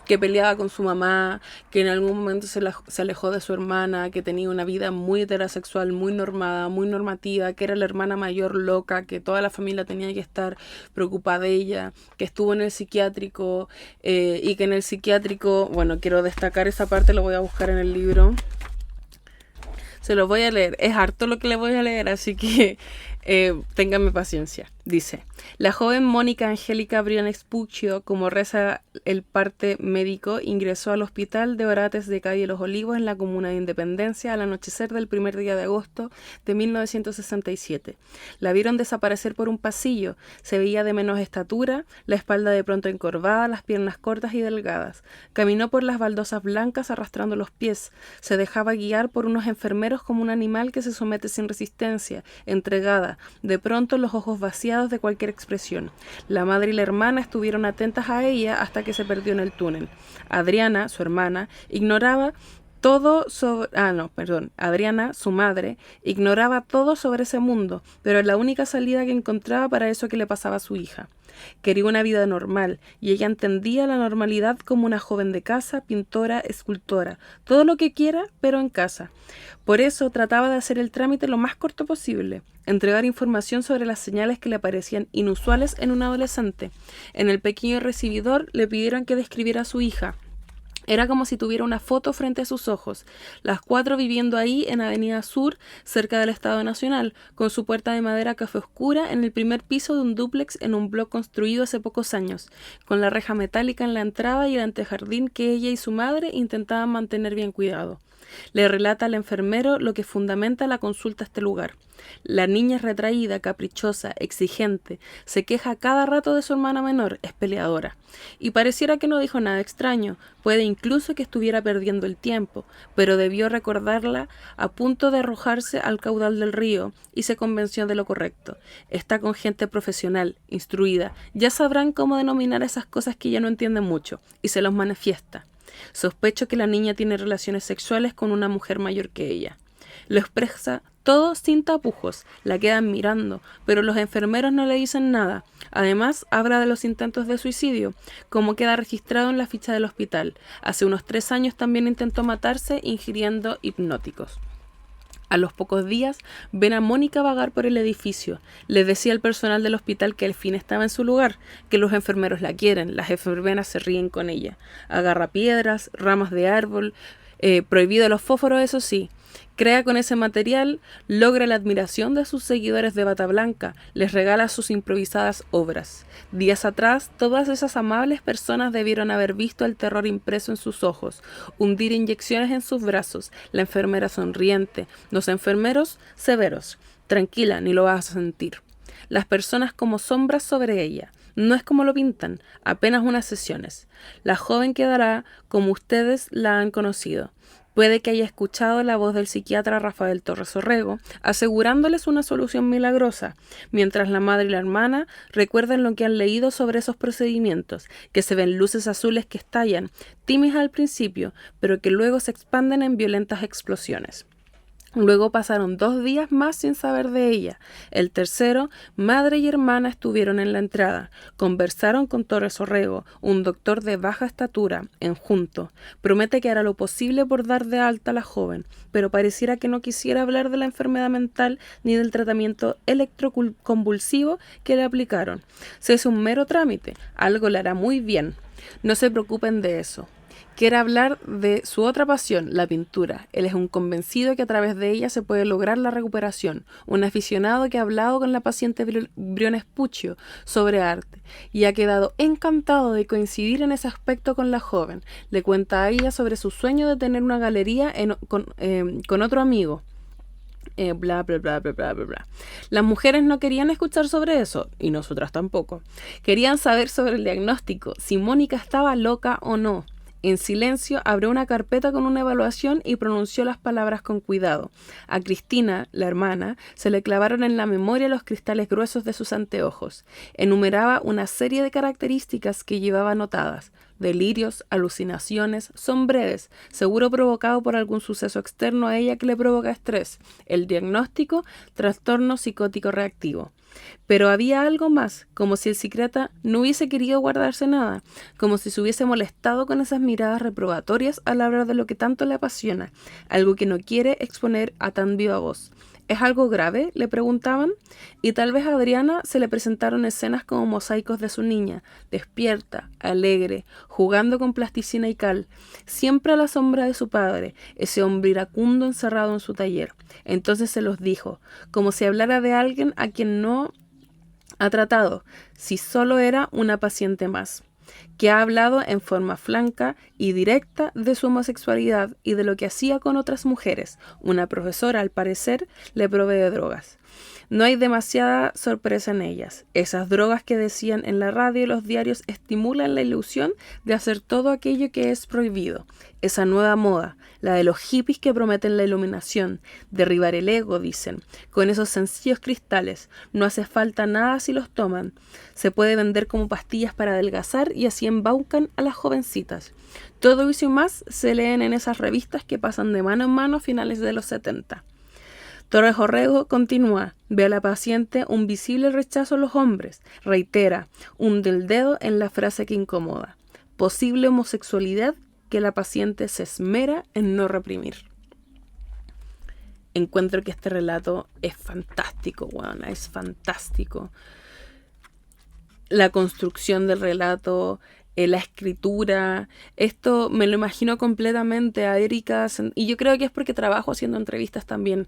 que peleaba con su mamá, que en algún momento se alejó de su hermana, que tenía una vida muy heterosexual, muy normada, muy normativa, que era la hermana mayor loca, que toda la familia tenía que estar preocupada de ella, que estuvo en el psiquiátrico y que en el psiquiátrico, bueno, quiero destacar esa parte, lo voy a buscar en el libro. Se lo voy a leer. Es harto lo que le voy a leer, así que ténganme paciencia. Dice, la joven Mónica Angélica Briones Puccio, como reza el parte médico, ingresó al hospital de Orates de Calle Los Olivos en la comuna de Independencia al anochecer del primer día de agosto de 1967. La vieron desaparecer por un pasillo, se veía de menos estatura, la espalda de pronto encorvada, las piernas cortas y delgadas. Caminó por las baldosas blancas arrastrando los pies, se dejaba guiar por unos enfermeros como un animal que se somete sin resistencia, entregada, de pronto los ojos vaciados de cualquier expresión. La madre y la hermana estuvieron atentas a ella hasta que se perdió en el túnel. Adriana, su hermana, ignoraba todo sobre... Adriana, su madre, ignoraba todo sobre ese mundo, pero la única salida que encontraba para eso que le pasaba a su hija. Quería una vida normal, y ella entendía la normalidad como una joven de casa, pintora, escultora, todo lo que quiera, pero en casa. Por eso trataba de hacer el trámite lo más corto posible, entregar información sobre las señales que le parecían inusuales en un adolescente. En el pequeño recibidor le pidieron que describiera a su hija. Era como si tuviera una foto frente a sus ojos, las cuatro viviendo ahí en Avenida Sur, cerca del Estado Nacional, con su puerta de madera café oscura en el primer piso de un dúplex en un bloque construido hace pocos años, con la reja metálica en la entrada y el antejardín que ella y su madre intentaban mantener bien cuidado. Le relata al enfermero lo que fundamenta la consulta a este lugar. La niña es retraída, caprichosa, exigente, se queja cada rato de su hermana menor, es peleadora. Y pareciera que no dijo nada extraño, puede incluso que estuviera perdiendo el tiempo, pero debió recordarla a punto de arrojarse al caudal del río, y se convenció de lo correcto. Está con gente profesional, instruida, ya sabrán cómo denominar esas cosas que ella no entiende mucho, y se los manifiesta. Sospecho que la niña tiene relaciones sexuales con una mujer mayor que ella. Lo expresa todo sin tapujos, la quedan mirando, pero los enfermeros no le dicen nada. Además, habla de los intentos de suicidio, como queda registrado en la ficha del hospital. Hace unos 3 años también intentó matarse ingiriendo hipnóticos. A los pocos días, ven a Mónica vagar por el edificio. Les decía al personal del hospital que al fin estaba en su lugar, que los enfermeros la quieren, las enfermeras se ríen con ella. Agarra piedras, ramas de árbol, Prohibido los fósforos, eso sí. Crea con ese material, logra la admiración de sus seguidores de bata blanca, les regala sus improvisadas obras. Días atrás, todas esas amables personas debieron haber visto el terror impreso en sus ojos, hundir inyecciones en sus brazos, la enfermera sonriente, los enfermeros severos. Tranquila, ni lo vas a sentir. Las personas como sombras sobre ella. No es como lo pintan, apenas unas sesiones. La joven quedará como ustedes la han conocido. Puede que haya escuchado la voz del psiquiatra Rafael Torres Orrego, asegurándoles una solución milagrosa, mientras la madre y la hermana recuerdan lo que han leído sobre esos procedimientos, que se ven luces azules que estallan, tímidas al principio, pero que luego se expanden en violentas explosiones. Luego pasaron 2 días más sin saber de ella. El tercero, madre y hermana estuvieron en la entrada. Conversaron con Torres Orrego, un doctor de baja estatura, enjunto. Promete que hará lo posible por dar de alta a la joven, pero pareciera que no quisiera hablar de la enfermedad mental ni del tratamiento electroconvulsivo que le aplicaron. Se es un mero trámite, algo le hará muy bien. No se preocupen de eso. Quiere hablar de su otra pasión, la pintura. Él es un convencido que a través de ella se puede lograr la recuperación. Un aficionado que ha hablado con la paciente Briones Puccio sobre arte y ha quedado encantado de coincidir en ese aspecto con la joven. Le cuenta a ella sobre su sueño de tener una galería con otro amigo. Bla, bla, bla, bla, bla, bla, bla. Las mujeres no querían escuchar sobre eso, y nosotras tampoco. Querían saber sobre el diagnóstico, si Mónica estaba loca o no. En silencio, abrió una carpeta con una evaluación y pronunció las palabras con cuidado. A Cristina, la hermana, se le clavaron en la memoria los cristales gruesos de sus anteojos. Enumeraba una serie de características que llevaba anotadas. Delirios, alucinaciones, son breves, seguro provocado por algún suceso externo a ella que le provoca estrés. El diagnóstico, trastorno psicótico reactivo. Pero había algo más, como si el psiquiatra no hubiese querido guardarse nada, como si se hubiese molestado con esas miradas reprobatorias al hablar de lo que tanto le apasiona, algo que no quiere exponer a tan viva voz. ¿Es algo grave?, le preguntaban, y tal vez a Adriana se le presentaron escenas como mosaicos de su niña, despierta, alegre, jugando con plasticina y cal, siempre a la sombra de su padre, ese hombre iracundo encerrado en su taller. Entonces se los dijo, como si hablara de alguien a quien no ha tratado, si solo era una paciente más, que ha hablado en forma franca y directa de su homosexualidad y de lo que hacía con otras mujeres. Una profesora, al parecer, le provee drogas. No hay demasiada sorpresa en ellas. Esas drogas que decían en la radio y los diarios estimulan la ilusión de hacer todo aquello que es prohibido. Esa nueva moda, la de los hippies que prometen la iluminación, derribar el ego, dicen, con esos sencillos cristales. No hace falta nada si los toman. Se puede vender como pastillas para adelgazar y así embaucan a las jovencitas. Todo eso y más se leen en esas revistas que pasan de mano en mano a finales de los 70. Torres Orrego continúa, ve a la paciente un visible rechazo a los hombres, reitera, hunde el dedo en la frase que incomoda. Posible homosexualidad que la paciente se esmera en no reprimir. Encuentro que este relato es fantástico, bueno, es fantástico. La construcción del relato, la escritura, esto me lo imagino completamente a Erika, y yo creo que es porque trabajo haciendo entrevistas también.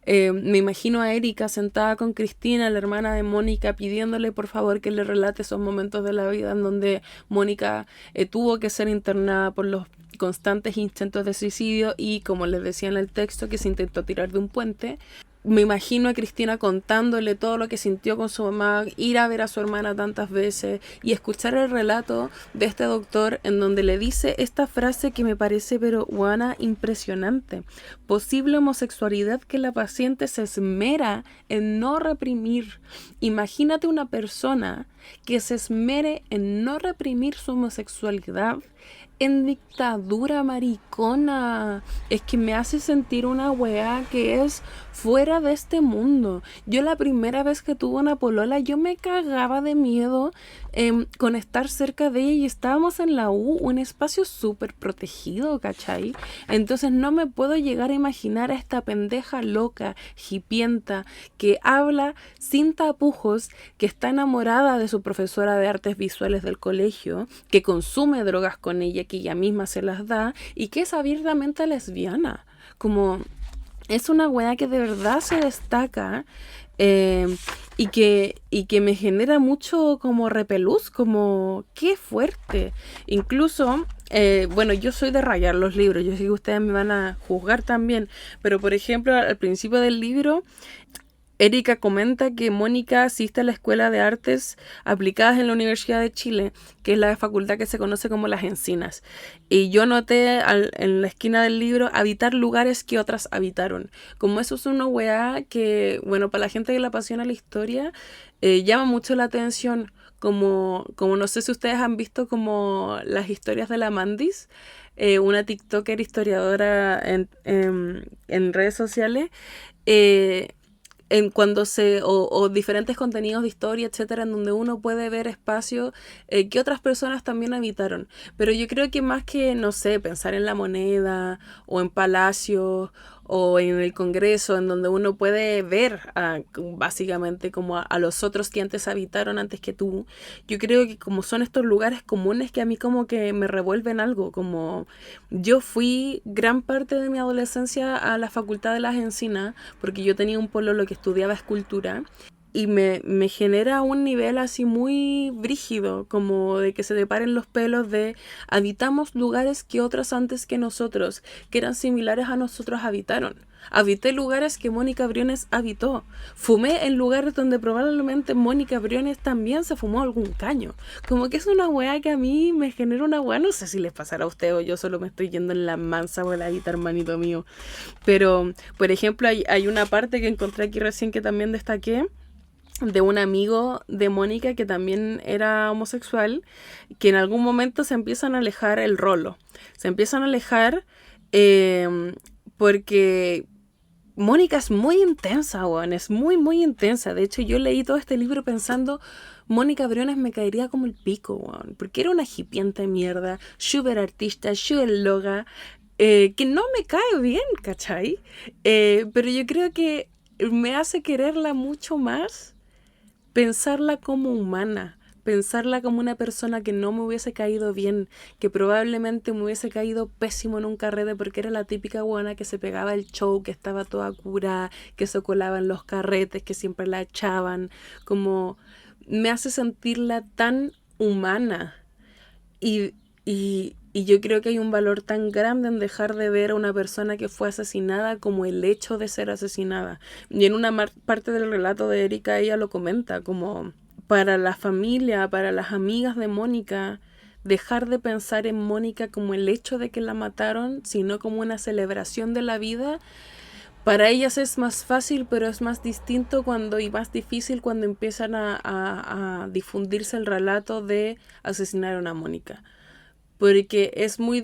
Me imagino a Erika sentada con Cristina, la hermana de Mónica, pidiéndole por favor que le relate esos momentos de la vida en donde Mónica tuvo que ser internada por los constantes intentos de suicidio y, como les decía en el texto, que se intentó tirar de un puente. Me imagino a Cristina contándole todo lo que sintió con su mamá, ir a ver a su hermana tantas veces y escuchar el relato de este doctor en donde le dice esta frase que me parece pero guana impresionante. Posible homosexualidad que la paciente se esmera en no reprimir. Imagínate una persona que se esmere en no reprimir su homosexualidad en dictadura, maricona. Es que me hace sentir una weá que es fuera de este mundo. Yo la primera vez que tuve una polola, yo me cagaba de miedo con estar cerca de ella y estábamos en la U, un espacio súper protegido, ¿cachai? Entonces no me puedo llegar a imaginar a esta pendeja loca, hipienta, que habla sin tapujos, que está enamorada de su profesora de artes visuales del colegio, que consume drogas con ella, que ella misma se las da y que es abiertamente lesbiana. Como es una weá que de verdad se destaca y que me genera mucho como repelús, como qué fuerte. Incluso, bueno, yo soy de rayar los libros, yo sé que ustedes me van a juzgar también, pero por ejemplo al principio del libro Erika comenta que Mónica asiste a la Escuela de Artes Aplicadas en la Universidad de Chile, que es la facultad que se conoce como Las Encinas. Y yo noté en la esquina del libro habitar lugares que otras habitaron. Como eso es una weá que, bueno, para la gente que le apasiona la historia, llama mucho la atención. Como no sé si ustedes han visto como las historias de la Mandis, una TikToker historiadora en redes sociales. En cuando o diferentes contenidos de historia, etcétera, en donde uno puede ver espacios que otras personas también habitaron. Pero yo creo que más que, no sé, pensar en la Moneda o en palacios o en el Congreso, en donde uno puede ver básicamente como a los otros que antes habitaron antes que tú, yo creo que como son estos lugares comunes que a mí como que me revuelven algo, como yo fui gran parte de mi adolescencia a la Facultad de las Encinas, porque yo tenía un pololo que estudiaba escultura, y me genera un nivel así muy brígido, como de que se te paren los pelos de habitamos lugares que otros antes que nosotros, que eran similares a nosotros, habitaron. Habité lugares que Mónica Briones habitó. Fumé en lugares donde probablemente Mónica Briones también se fumó algún caño. Como que es una weá que a mí me genera una weá. No sé si les pasará a ustedes o yo solo me estoy yendo en la mansa voladita, hermanito mío. Pero, por ejemplo, hay una parte que encontré aquí recién que también destaqué, de un amigo de Mónica que también era homosexual, que en algún momento se empiezan a alejar el rolo. Se empiezan a alejar porque Mónica es muy intensa, weón, es muy, muy intensa. De hecho, yo leí todo este libro pensando, Mónica Briones me caería como el pico, weón, porque era una hipiente mierda, súper artista, súper loga, que no me cae bien, ¿cachai? Pero yo creo que me hace quererla mucho más, pensarla como humana, pensarla como una persona que no me hubiese caído bien, que probablemente me hubiese caído pésimo en un carrete porque era la típica buena que se pegaba el show, que estaba toda curada, que se colaba en los carretes, que siempre la echaban, como me hace sentirla tan humana y yo creo que hay un valor tan grande en dejar de ver a una persona que fue asesinada como el hecho de ser asesinada. Y en una parte del relato de Erika ella lo comenta, como para la familia, para las amigas de Mónica, dejar de pensar en Mónica como el hecho de que la mataron, sino como una celebración de la vida. Para ellas es más fácil, pero es más distinto y más difícil cuando empiezan a difundirse el relato de asesinar a una Mónica. Porque es muy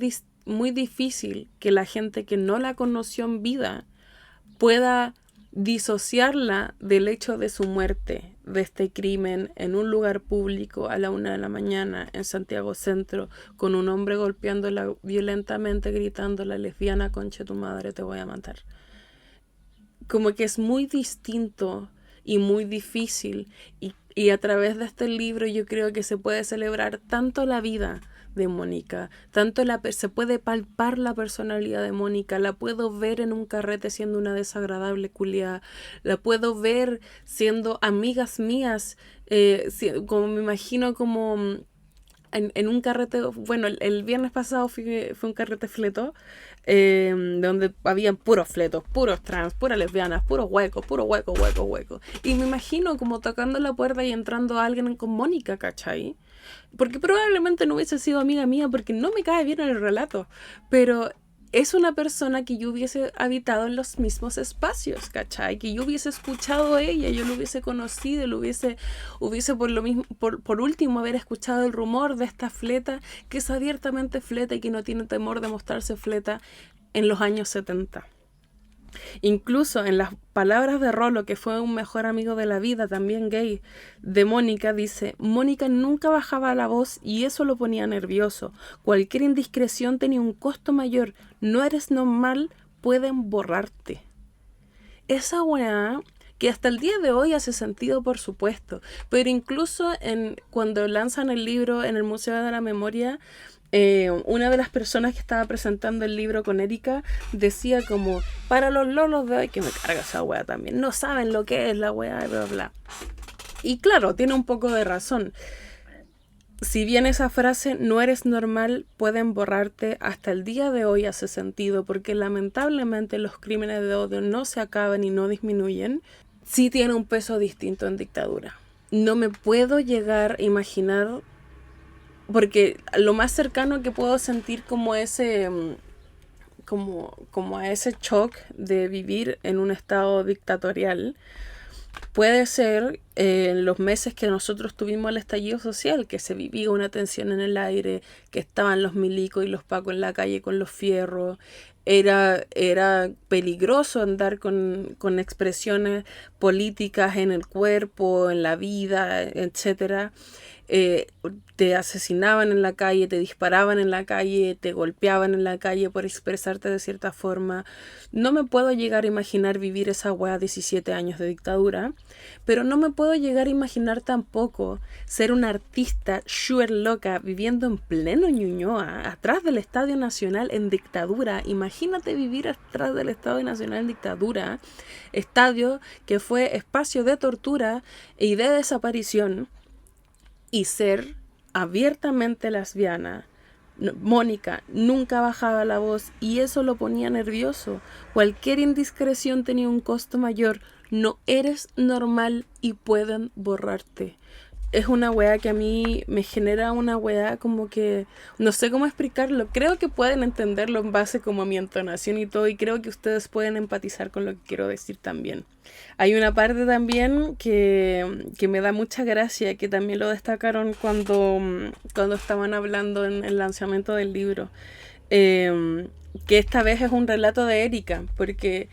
difícil que la gente que no la conoció en vida pueda disociarla del hecho de su muerte, de este crimen en un lugar público a la 1 de la mañana en Santiago Centro, con un hombre golpeándola violentamente, gritando, la lesbiana, concha tu madre, te voy a matar. Como que es muy distinto y muy difícil, y a través de este libro yo creo que se puede celebrar tanto la vida de Mónica, tanto se puede palpar la personalidad de Mónica, la puedo ver en un carrete siendo una desagradable culiada, la puedo ver siendo amigas mías, como me imagino como en un carrete, bueno, el viernes pasado fue un carrete fleto, donde habían puros fletos, puros trans, puras lesbianas, puros huecos, puro hueco, hueco, hueco. Y me imagino como tocando la puerta y entrando alguien con Mónica, ¿cachai? Porque probablemente no hubiese sido amiga mía porque no me cae bien el relato, pero es una persona que yo hubiese habitado en los mismos espacios, ¿cachai? Que yo hubiese escuchado a ella, yo lo hubiese conocido, hubiese por lo mismo, por último haber escuchado el rumor de esta fleta, que es abiertamente fleta y que no tiene temor de mostrarse fleta en los años 70. Incluso en las palabras de Rolo, que fue un mejor amigo de la vida, también gay, de Mónica, dice: Mónica nunca bajaba la voz y eso lo ponía nervioso. Cualquier indiscreción tenía un costo mayor. No eres normal, pueden borrarte. Esa weá que hasta el día de hoy hace sentido, por supuesto, pero incluso cuando lanzan el libro en el Museo de la Memoria, una de las personas que estaba presentando el libro con Erika decía como: para los lolos de hoy, que me carga esa wea también, no saben lo que es la wea, bla, bla. Y claro, tiene un poco de razón. Si bien esa frase no eres normal, pueden borrarte, hasta el día de hoy hace sentido, porque lamentablemente los crímenes de odio no se acaban y no disminuyen. Sí tiene un peso distinto en dictadura. No me puedo llegar a imaginar, porque lo más cercano que puedo sentir como ese como a ese shock de vivir en un estado dictatorial puede ser en los meses que nosotros tuvimos el estallido social, que se vivía una tensión en el aire, que estaban los milicos y los pacos en la calle con los fierros. Era peligroso andar con expresiones políticas en el cuerpo, en la vida, etcétera. Te asesinaban en la calle, te disparaban en la calle, te golpeaban en la calle por expresarte de cierta forma. No me puedo llegar a imaginar vivir esa weá 17 años de dictadura, pero no me puedo llegar a imaginar tampoco ser una artista súper loca viviendo en pleno Ñuñoa, atrás del Estadio Nacional en dictadura. Imagínate vivir atrás del Estadio Nacional en dictadura, estadio que fue espacio de tortura y de desaparición, y ser abiertamente lesbiana. Mónica nunca bajaba la voz y eso lo ponía nervioso. Cualquier indiscreción tenía un costo mayor. No eres normal y pueden borrarte. Es una weá que a mí me genera una weá como que no sé cómo explicarlo. Creo que pueden entenderlo en base como a mi entonación y todo, y creo que ustedes pueden empatizar con lo que quiero decir también. Hay una parte también que me da mucha gracia, que también lo destacaron cuando estaban hablando en el lanzamiento del libro, que esta vez es un relato de Erika, porque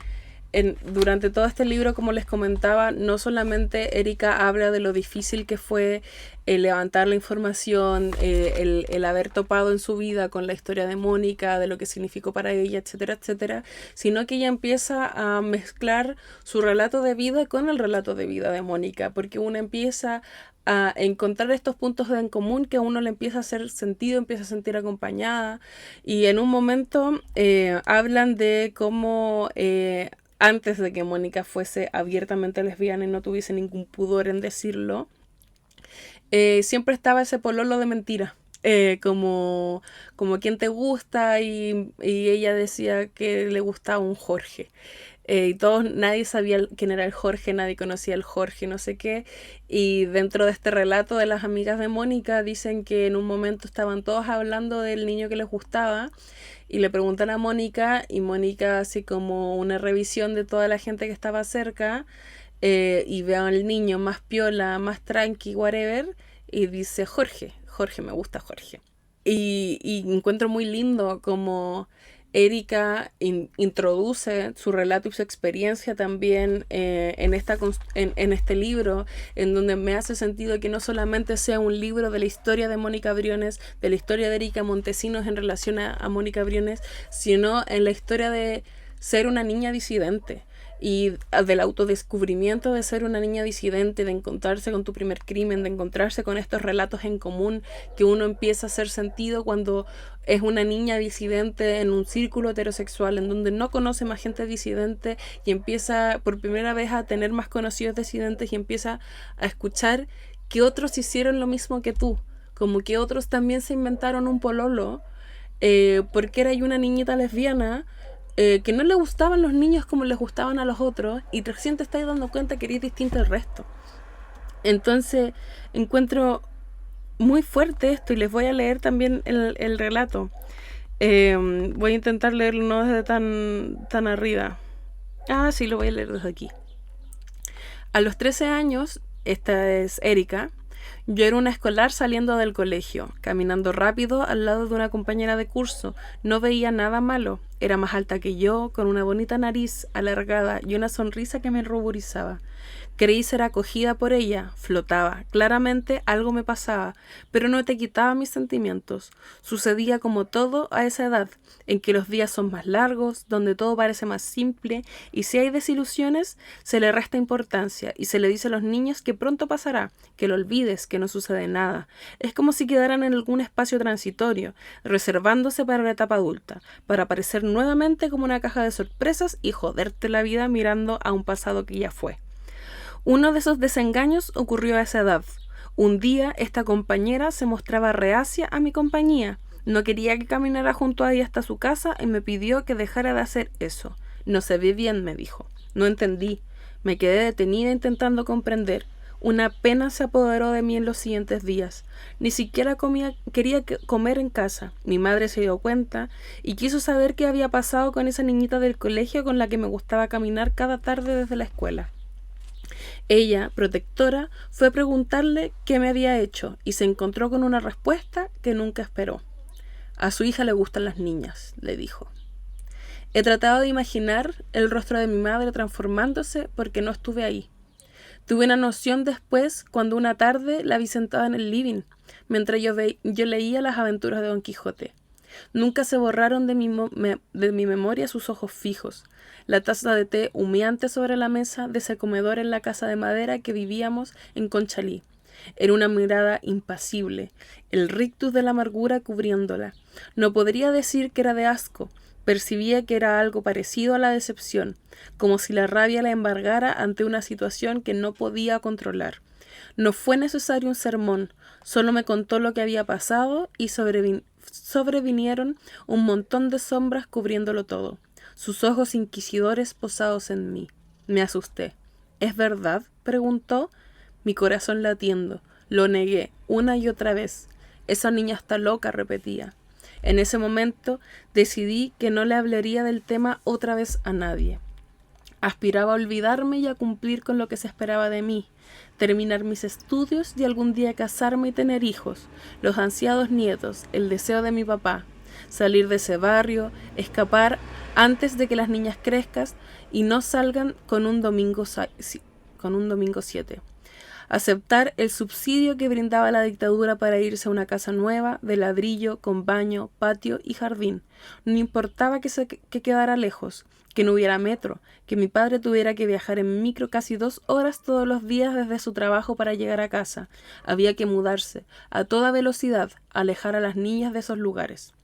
durante todo este libro, como les comentaba, no solamente Erika habla de lo difícil que fue levantar la información, el haber topado en su vida con la historia de Mónica, de lo que significó para ella, etcétera, etcétera, sino que ella empieza a mezclar su relato de vida con el relato de vida de Mónica, porque uno empieza a encontrar estos puntos en común que a uno le empieza a hacer sentido, empieza a sentir acompañada, y en un momento hablan de cómo antes de que Mónica fuese abiertamente lesbiana y no tuviese ningún pudor en decirlo, siempre estaba ese pololo de mentira, como quien te gusta, y ella decía que le gustaba un Jorge. Y nadie sabía quién era el Jorge, nadie conocía el Jorge, no sé qué. Y dentro de este relato de las amigas de Mónica dicen que en un momento estaban todos hablando del niño que les gustaba y le preguntan a Mónica, y Mónica, así como una revisión de toda la gente que estaba cerca, y ve al niño más piola, más tranqui, whatever, y dice: Jorge, me gusta Jorge. Y encuentro muy lindo como Erika introduce su relato y su experiencia también en este libro, en donde me hace sentido que no solamente sea un libro de la historia de Mónica Briones, de la historia de Erika Montesinos en relación a Mónica Briones, sino en la historia de ser una niña disidente y del autodescubrimiento de ser una niña disidente, de encontrarse con tu primer crimen, de encontrarse con estos relatos en común que uno empieza a hacer sentido cuando es una niña disidente en un círculo heterosexual en donde no conoce más gente disidente y empieza por primera vez a tener más conocidos disidentes y empieza a escuchar que otros hicieron lo mismo que tú, como que otros también se inventaron un pololo porque era una niñita lesbiana, que no le gustaban los niños como les gustaban a los otros, y recién te estás dando cuenta que eres distinto al resto. Entonces encuentro muy fuerte esto, y les voy a leer también el relato. Voy a intentar leerlo no desde tan arriba. Sí, lo voy a leer desde aquí. A los 13 años, esta es Erika, Yo era una escolar saliendo del colegio, caminando rápido al lado de una compañera de curso. No veía nada malo. Era más alta que yo, con una bonita nariz alargada y una sonrisa que me ruborizaba. Creí ser acogida por ella, flotaba. Claramente algo me pasaba, pero no te quitaba mis sentimientos. Sucedía como todo a esa edad, en que los días son más largos, donde todo parece más simple, y si hay desilusiones, se le resta importancia, y se le dice a los niños que pronto pasará, que lo olvides, que no sucede nada. Es como si quedaran en algún espacio transitorio, reservándose para la etapa adulta, para aparecer nuevamente como una caja de sorpresas y joderte la vida mirando a un pasado que ya fue. Uno de esos desengaños ocurrió a esa edad. Un día esta compañera se mostraba reacia a mi compañía. No quería que caminara junto a ella hasta su casa y me pidió que dejara de hacer eso. No se ve bien, me dijo. No entendí. Me quedé detenida intentando comprender. Una pena se apoderó de mí en los siguientes días. Ni siquiera quería comer en casa. Mi madre se dio cuenta y quiso saber qué había pasado con esa niñita del colegio con la que me gustaba caminar cada tarde desde la escuela. Ella, protectora, fue a preguntarle qué me había hecho y se encontró con una respuesta que nunca esperó. A su hija le gustan las niñas, le dijo. He tratado de imaginar el rostro de mi madre transformándose porque no estuve ahí. Tuve una noción después cuando una tarde la vi sentada en el living, mientras yo leía las aventuras de Don Quijote. Nunca se borraron de mi memoria sus ojos fijos, la taza de té humeante sobre la mesa de ese comedor en la casa de madera que vivíamos en Conchalí. Era una mirada impasible, el rictus de la amargura cubriéndola. No podría decir que era de asco, percibía que era algo parecido a la decepción, como si la rabia la embargara ante una situación que no podía controlar. No fue necesario un sermón, solo me contó lo que había pasado y sobrevinieron un montón de sombras cubriéndolo todo, sus ojos inquisidores posados en mí. Me asusté. ¿Es verdad?, preguntó, mi corazón latiendo. Lo negué una y otra vez. Esa niña está loca, repetía. En ese momento decidí que no le hablaría del tema otra vez a nadie. Aspiraba a olvidarme y a cumplir con lo que se esperaba de mí, terminar mis estudios y algún día casarme y tener hijos, los ansiados nietos, el deseo de mi papá, salir de ese barrio, escapar antes de que las niñas crezcan y no salgan con un domingo 7. Aceptar el subsidio que brindaba la dictadura para irse a una casa nueva, de ladrillo, con baño, patio y jardín. No importaba que quedara lejos, que no hubiera metro, que mi padre tuviera que viajar en micro casi 2 horas todos los días desde su trabajo para llegar a casa. Había que mudarse, a toda velocidad, alejar a las niñas de esos lugares.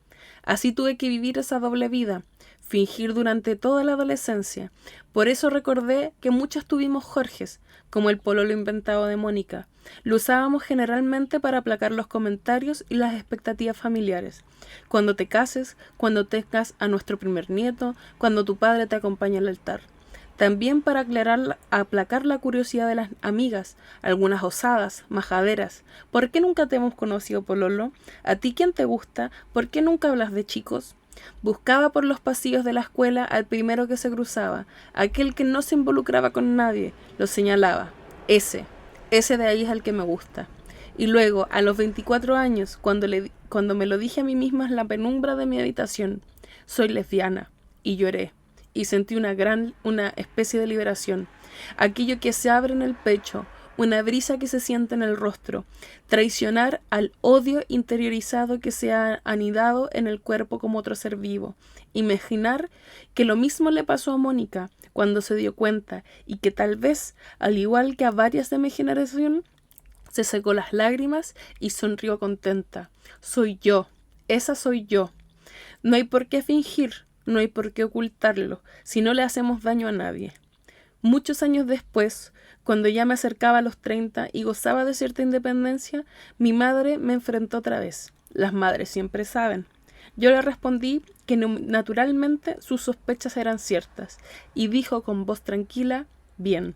Así tuve que vivir esa doble vida, fingir durante toda la adolescencia. Por eso recordé que muchos tuvimos Jorges, como el pololo inventado de Mónica. Lo usábamos generalmente para aplacar los comentarios y las expectativas familiares. Cuando te cases, cuando tengas a nuestro primer nieto, cuando tu padre te acompañe al altar. También para aplacar la curiosidad de las amigas, algunas osadas, majaderas. ¿Por qué nunca te hemos conocido, pololo? ¿A ti quién te gusta? ¿Por qué nunca hablas de chicos? Buscaba por los pasillos de la escuela al primero que se cruzaba, aquel que no se involucraba con nadie, lo señalaba. Ese de ahí es el que me gusta. Y luego, a los 24 años, cuando me lo dije a mí misma en la penumbra de mi habitación, soy lesbiana, y lloré, y sentí una especie de liberación, aquello que se abre en el pecho, una brisa que se siente en el rostro, traicionar al odio interiorizado que se ha anidado en el cuerpo como otro ser vivo, imaginar que lo mismo le pasó a Mónica cuando se dio cuenta y que tal vez, al igual que a varias de mi generación, se secó las lágrimas y sonrió contenta. Soy yo, esa soy yo. No hay por qué fingir, no hay por qué ocultarlo, si no le hacemos daño a nadie. Muchos años después, cuando ya me acercaba a los 30 y gozaba de cierta independencia, mi madre me enfrentó otra vez. Las madres siempre saben. Yo le respondí que naturalmente sus sospechas eran ciertas, y dijo con voz tranquila, bien,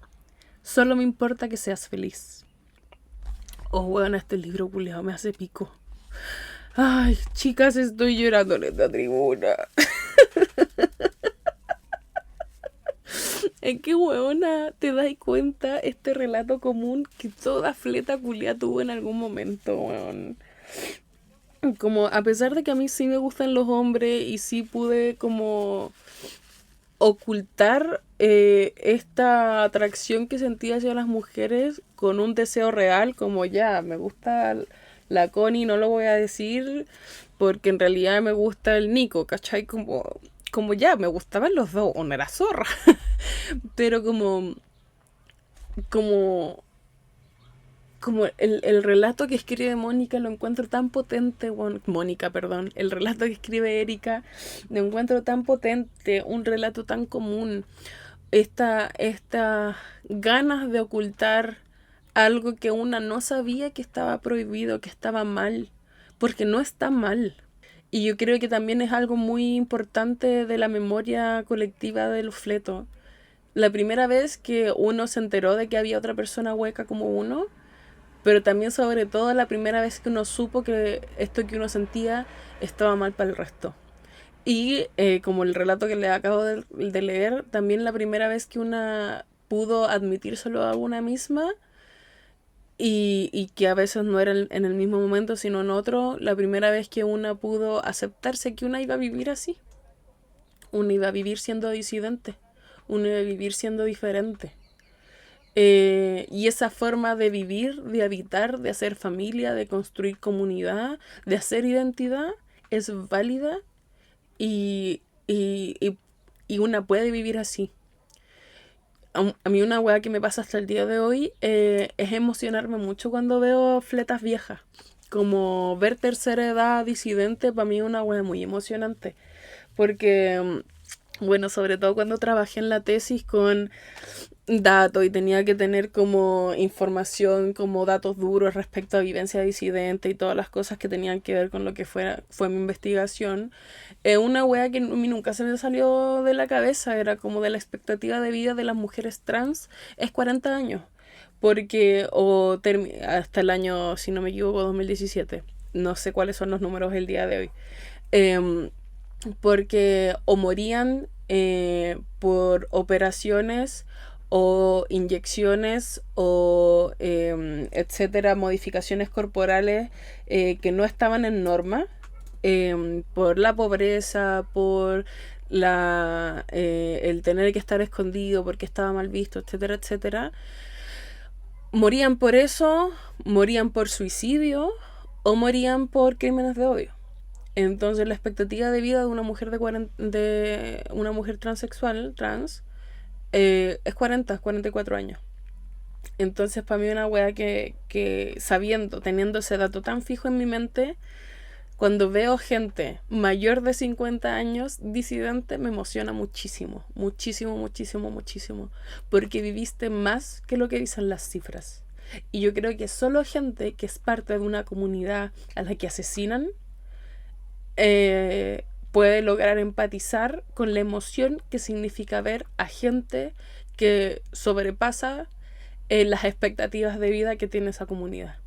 solo me importa que seas feliz. Oh, bueno, este libro culiao me hace pico. Ay, chicas, estoy llorando en esta tribuna. ¿En qué huevona te das cuenta este relato común que toda fleta culia tuvo en algún momento, weón? Como a pesar de que a mí sí me gustan los hombres y sí pude como ocultar esta atracción que sentía hacia las mujeres con un deseo real, como ya, me gusta la Connie, no lo voy a decir porque en realidad me gusta el Nico, ¿cachai? Como ya, me gustaban los dos, o no era zorra, pero como como el relato que escribe Mónica lo encuentro tan potente, bueno, Mónica, perdón, el relato que escribe Erika lo encuentro tan potente, un relato tan común, esta ganas de ocultar algo que una no sabía que estaba prohibido, que estaba mal, porque no está mal. Y yo creo que también es algo muy importante de la memoria colectiva de los fletos. La primera vez que uno se enteró de que había otra persona hueca como uno, pero también sobre todo la primera vez que uno supo que esto que uno sentía estaba mal para el resto. Y como el relato que le acabo de leer, también la primera vez que una pudo admitírselo a una misma y que a veces no era en el mismo momento sino en otro, la primera vez que una pudo aceptarse que una iba a vivir así, una iba a vivir siendo disidente, una iba a vivir siendo diferente. Y esa forma de vivir, de habitar, de hacer familia, de construir comunidad, de hacer identidad, es válida y, y, y, y una puede vivir así. A mí una weá que me pasa hasta el día de hoy es emocionarme mucho cuando veo fletas viejas. Como ver tercera edad disidente, para mí es una weá muy emocionante. Porque, bueno, sobre todo cuando trabajé en la tesis con datos y tenía que tener como información, como datos duros respecto a vivencia disidente y todas las cosas que tenían que ver con lo que fue mi investigación. Una wea que a mí nunca se me salió de la cabeza era como de la expectativa de vida de las mujeres trans es 40 años. Porque, hasta el año, si no me equivoco, 2017. No sé cuáles son los números el día de hoy. Em, Porque o morían por operaciones o inyecciones o etcétera, modificaciones corporales que no estaban en norma, por la pobreza, por el tener que estar escondido porque estaba mal visto, etcétera, etcétera. Morían por eso, morían por suicidio o morían por crímenes de odio. Entonces la expectativa de vida de una mujer de una mujer transexual, trans, es 44 años. Entonces para mí una wea que sabiendo, teniendo ese dato tan fijo en mi mente, cuando veo gente mayor de 50 años disidente, me emociona muchísimo, muchísimo, muchísimo, muchísimo, porque viviste más que lo que dicen las cifras. Y yo creo que solo gente que es parte de una comunidad a la que asesinan puede lograr empatizar con la emoción que significa ver a gente que sobrepasa las expectativas de vida que tiene esa comunidad.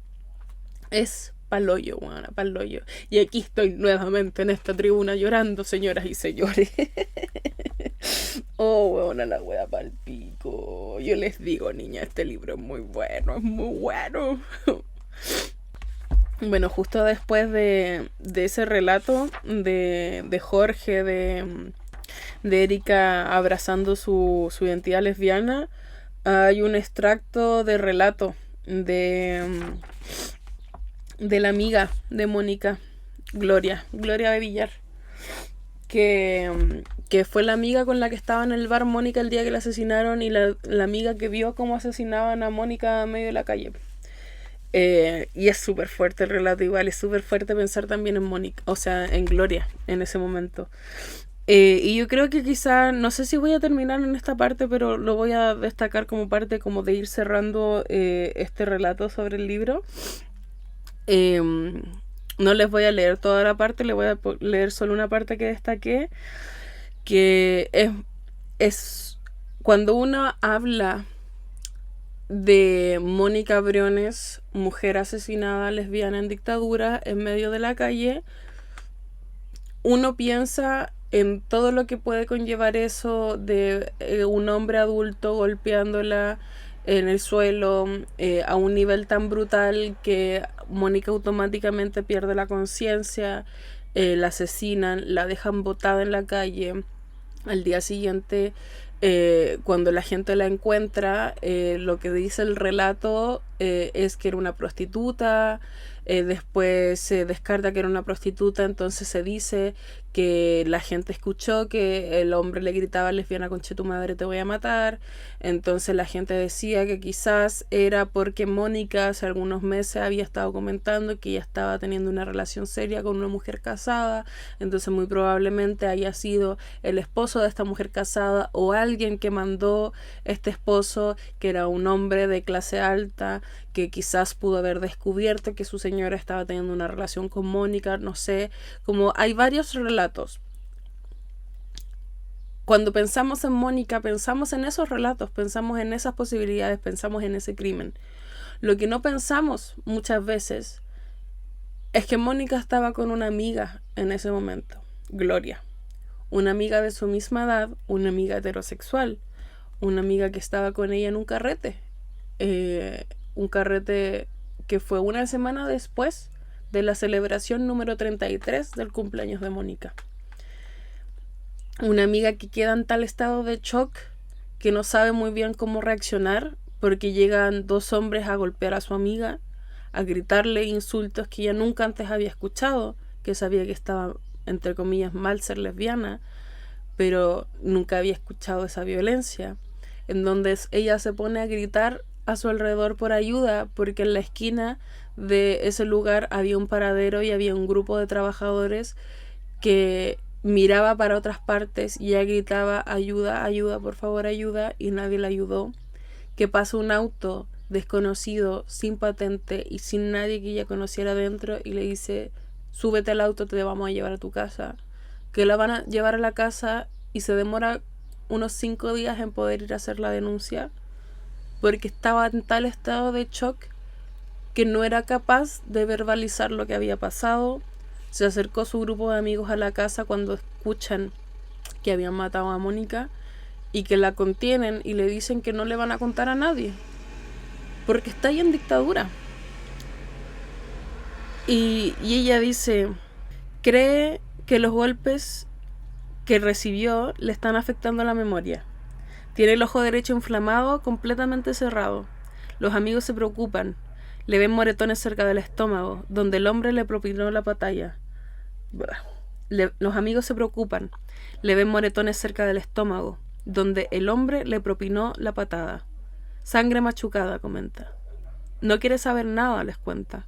Es paloyo, bueno, paloyo. Y aquí estoy nuevamente en esta tribuna llorando, señoras y señores. Oh, weona, la wea pa'l pico. Yo les digo, niña, este libro es muy bueno, es muy bueno. Bueno, justo después de ese relato de Jorge, de Erika abrazando su identidad lesbiana, hay un extracto de relato de la amiga de Mónica, Gloria Bevillar, que fue la amiga con la que estaba en el bar Mónica el día que la asesinaron y la amiga que vio cómo asesinaban a Mónica en medio de la calle. Y es súper fuerte el relato, igual es súper fuerte pensar también en Mónica, o sea, en Gloria en ese momento. Y yo creo que quizá, no sé si voy a terminar en esta parte, pero lo voy a destacar como parte como de ir cerrando este relato sobre el libro. No les voy a leer toda la parte, les voy a leer solo una parte que destaqué, que es cuando uno habla de Mónica Briones, mujer asesinada lesbiana en dictadura en medio de la calle, uno piensa en todo lo que puede conllevar eso de un hombre adulto golpeándola en el suelo a un nivel tan brutal que Mónica automáticamente pierde la conciencia, la asesinan, la dejan botada en la calle. Al día siguiente, cuando la gente la encuentra, lo que dice el relato es que era una prostituta. Después se descarta que era una prostituta, entonces se dice que la gente escuchó que el hombre le gritaba: lesbiana, conche tu madre, te voy a matar. Entonces la gente decía que quizás era porque Mónica hace algunos meses había estado comentando que ella estaba teniendo una relación seria con una mujer casada, entonces muy probablemente haya sido el esposo de esta mujer casada o alguien que mandó este esposo, que era un hombre de clase alta, que quizás pudo haber descubierto que su señora estaba teniendo una relación con Mónica, no sé, como hay varios relatos. Cuando pensamos en Mónica, pensamos en esos relatos, pensamos en esas posibilidades, pensamos en ese crimen. Lo que no pensamos muchas veces es que Mónica estaba con una amiga en ese momento, Gloria, una amiga de su misma edad, una amiga heterosexual, una amiga que estaba con ella en un carrete que fue una semana después de la celebración número 33 del cumpleaños de Mónica. Una amiga que queda en tal estado de shock que no sabe muy bien cómo reaccionar, porque llegan dos hombres a golpear a su amiga, a gritarle insultos que ella nunca antes había escuchado, que sabía que estaba, entre comillas, mal ser lesbiana, pero nunca había escuchado esa violencia, en donde ella se pone a gritar a su alrededor por ayuda, porque en la esquina de ese lugar había un paradero y había un grupo de trabajadores que miraba para otras partes y ella gritaba: ayuda, ayuda, por favor, ayuda, y nadie la ayudó. Que pasa un auto desconocido, sin patente y sin nadie que ella conociera dentro, y le dice: súbete al auto, te vamos a llevar a tu casa. Que la van a llevar a la casa y se demora unos 5 días en poder ir a hacer la denuncia, porque estaba en tal estado de shock que no era capaz de verbalizar lo que había pasado. Se acercó su grupo de amigos a la casa cuando escuchan que habían matado a Mónica y que la contienen y le dicen que no le van a contar a nadie porque está ahí en dictadura. Y ella dice, cree que los golpes que recibió le están afectando la memoria. Tiene el ojo derecho inflamado, completamente cerrado. Los amigos se preocupan. Le ven moretones cerca del estómago, donde el hombre le propinó la patada. Los amigos se preocupan. Le ven moretones cerca del estómago, donde el hombre le propinó la patada. Sangre machucada, comenta. No quiere saber nada, les cuenta.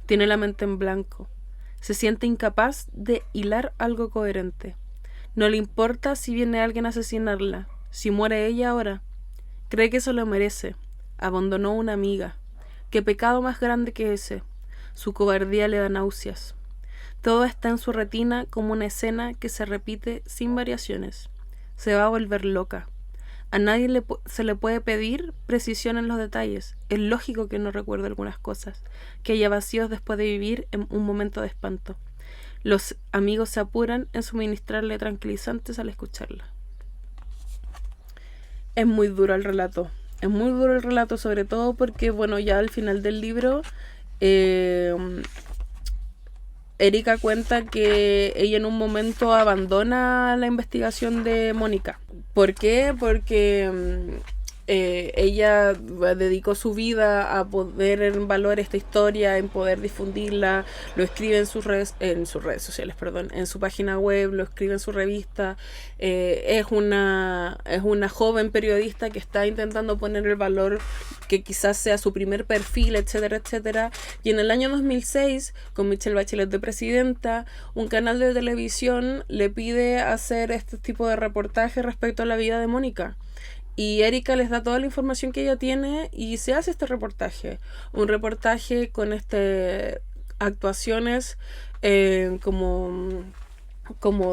Tiene la mente en blanco. Se siente incapaz de hilar algo coherente. No le importa si viene alguien a asesinarla, si muere ella ahora. Cree que eso lo merece. Abandonó una amiga. ¿Qué pecado más grande que ese? Su cobardía le da náuseas. Todo está en su retina como una escena que se repite sin variaciones. Se va a volver loca. A nadie se le puede pedir precisión en los detalles. Es lógico que no recuerde algunas cosas, que haya vacíos después de vivir en un momento de espanto. Los amigos se apuran en suministrarle tranquilizantes al escucharla. Es muy duro el relato. Es muy duro el relato, sobre todo porque, bueno, ya al final del libro, Erika cuenta que ella en un momento abandona la investigación de Mónica. ¿Por qué? Porque ella dedicó su vida a poner en valor esta historia, en poder difundirla, lo escribe en sus redes sociales, en su página web, lo escribe en su revista. Es una joven periodista que está intentando poner el valor que quizás sea su primer perfil, etcétera, etcétera. Y en el año 2006, con Michelle Bachelet de presidenta, un canal de televisión le pide hacer este tipo de reportaje respecto a la vida de Mónica. Y Erika les da toda la información que ella tiene y se hace este reportaje. Un reportaje con actuaciones como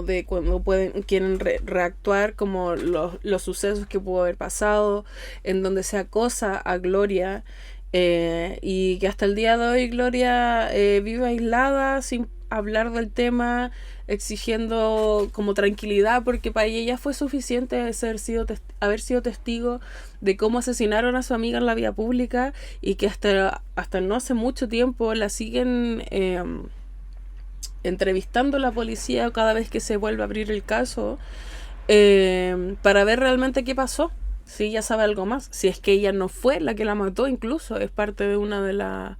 de cuando quieren reactuar, como los sucesos que pudo haber pasado, en donde se acosa a Gloria, y que hasta el día de hoy Gloria vive aislada, sin hablar del tema, exigiendo como tranquilidad, porque para ella fue suficiente haber sido testigo de cómo asesinaron a su amiga en la vía pública, y que hasta no hace mucho tiempo la siguen entrevistando a la policía cada vez que se vuelve a abrir el caso, para ver realmente qué pasó, si ella sabe algo más, si es que ella no fue la que la mató. Incluso es parte de una de las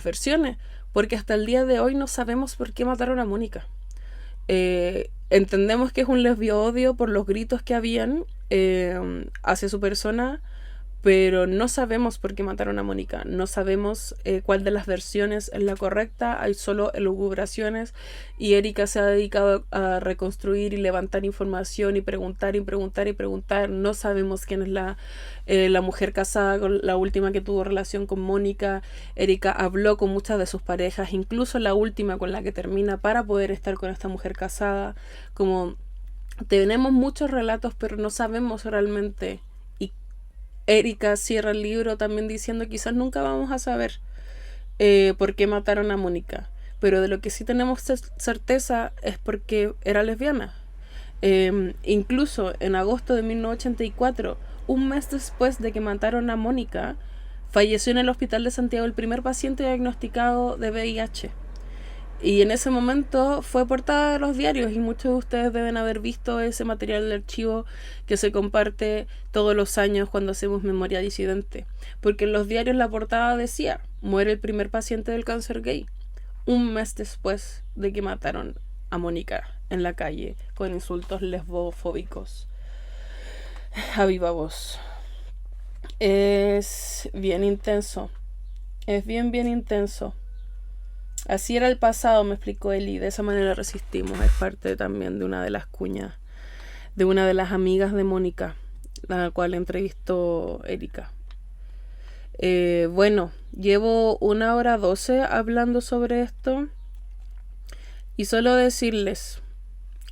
versiones, porque hasta el día de hoy no sabemos por qué mataron a Mónica. Entendemos que es un lesbio odio por los gritos que habían hacia su persona, pero no sabemos por qué mataron a Mónica. No sabemos cuál de las versiones es la correcta. Hay solo elucubraciones, y Erika se ha dedicado a reconstruir y levantar información y preguntar y preguntar y preguntar. No sabemos quién es la mujer casada, con la última que tuvo relación con Mónica. Erika habló con muchas de sus parejas, incluso la última con la que termina, para poder estar con esta mujer casada. Como tenemos muchos relatos, pero no sabemos realmente. Erika cierra el libro también diciendo: quizás nunca vamos a saber por qué mataron a Mónica, pero de lo que sí tenemos certeza es porque era lesbiana. Incluso en agosto de 1984, un mes después de que mataron a Mónica, falleció en el hospital de Santiago el primer paciente diagnosticado de VIH. Y en ese momento fue portada de los diarios, y muchos de ustedes deben haber visto ese material de archivo que se comparte todos los años cuando hacemos memoria disidente. Porque en los diarios la portada decía: muere el primer paciente del cáncer gay, un mes después de que mataron a Mónica en la calle con insultos lesbofóbicos a viva voz. Es bien intenso. Es bien intenso. Así era el pasado, me explicó Eli, de esa manera resistimos. Es parte también de una de las cuñas, de una de las amigas de Mónica, la cual entrevistó Erika. Bueno, llevo 1:12 hablando sobre esto, y solo decirles,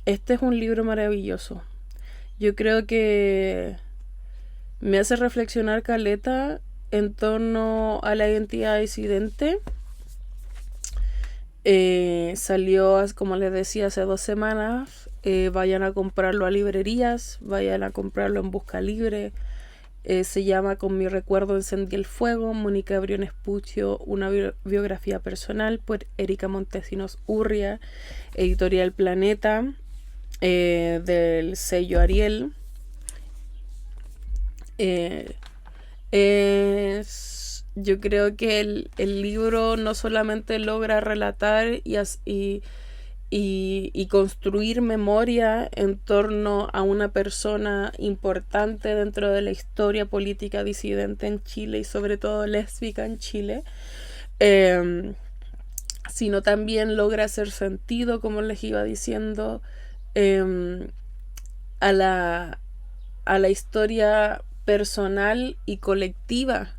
este es un libro maravilloso. Yo creo que me hace reflexionar caleta en torno a la identidad disidente. Salió, como les decía, hace 2 semanas. Vayan a comprarlo a librerías, vayan a comprarlo en Busca Libre. Se llama Con mi recuerdo encendí el fuego, Mónica Briones Puccio, una biografía personal, por Erika Montesinos Urria, editorial Planeta, del sello Ariel. Yo creo que el libro no solamente logra relatar y construir memoria en torno a una persona importante dentro de la historia política disidente en Chile, y sobre todo lésbica en Chile, sino también logra hacer sentido, como les iba diciendo, a la historia personal y colectiva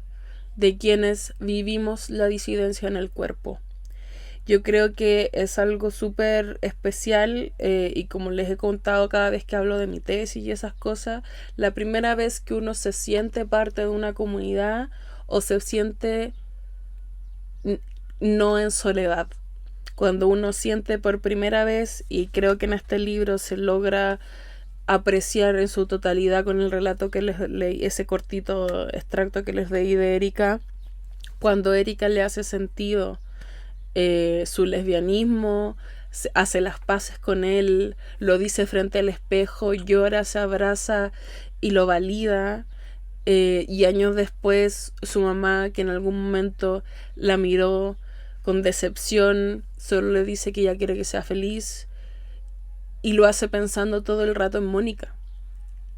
de quienes vivimos la disidencia en el cuerpo. Yo creo que es algo súper especial, y como les he contado cada vez que hablo de mi tesis y esas cosas, la primera vez que uno se siente parte de una comunidad, o se siente no en soledad. Cuando uno siente por primera vez, y creo que en este libro se logra apreciar en su totalidad con el relato que les leí, ese cortito extracto que les leí de Erika, cuando Erika le hace sentido su lesbianismo, hace las paces con él, lo dice frente al espejo, llora, se abraza y lo valida. Y años después, su mamá, que en algún momento la miró con decepción, solo le dice que ella quiere que sea feliz, y lo hace pensando todo el rato en Mónica.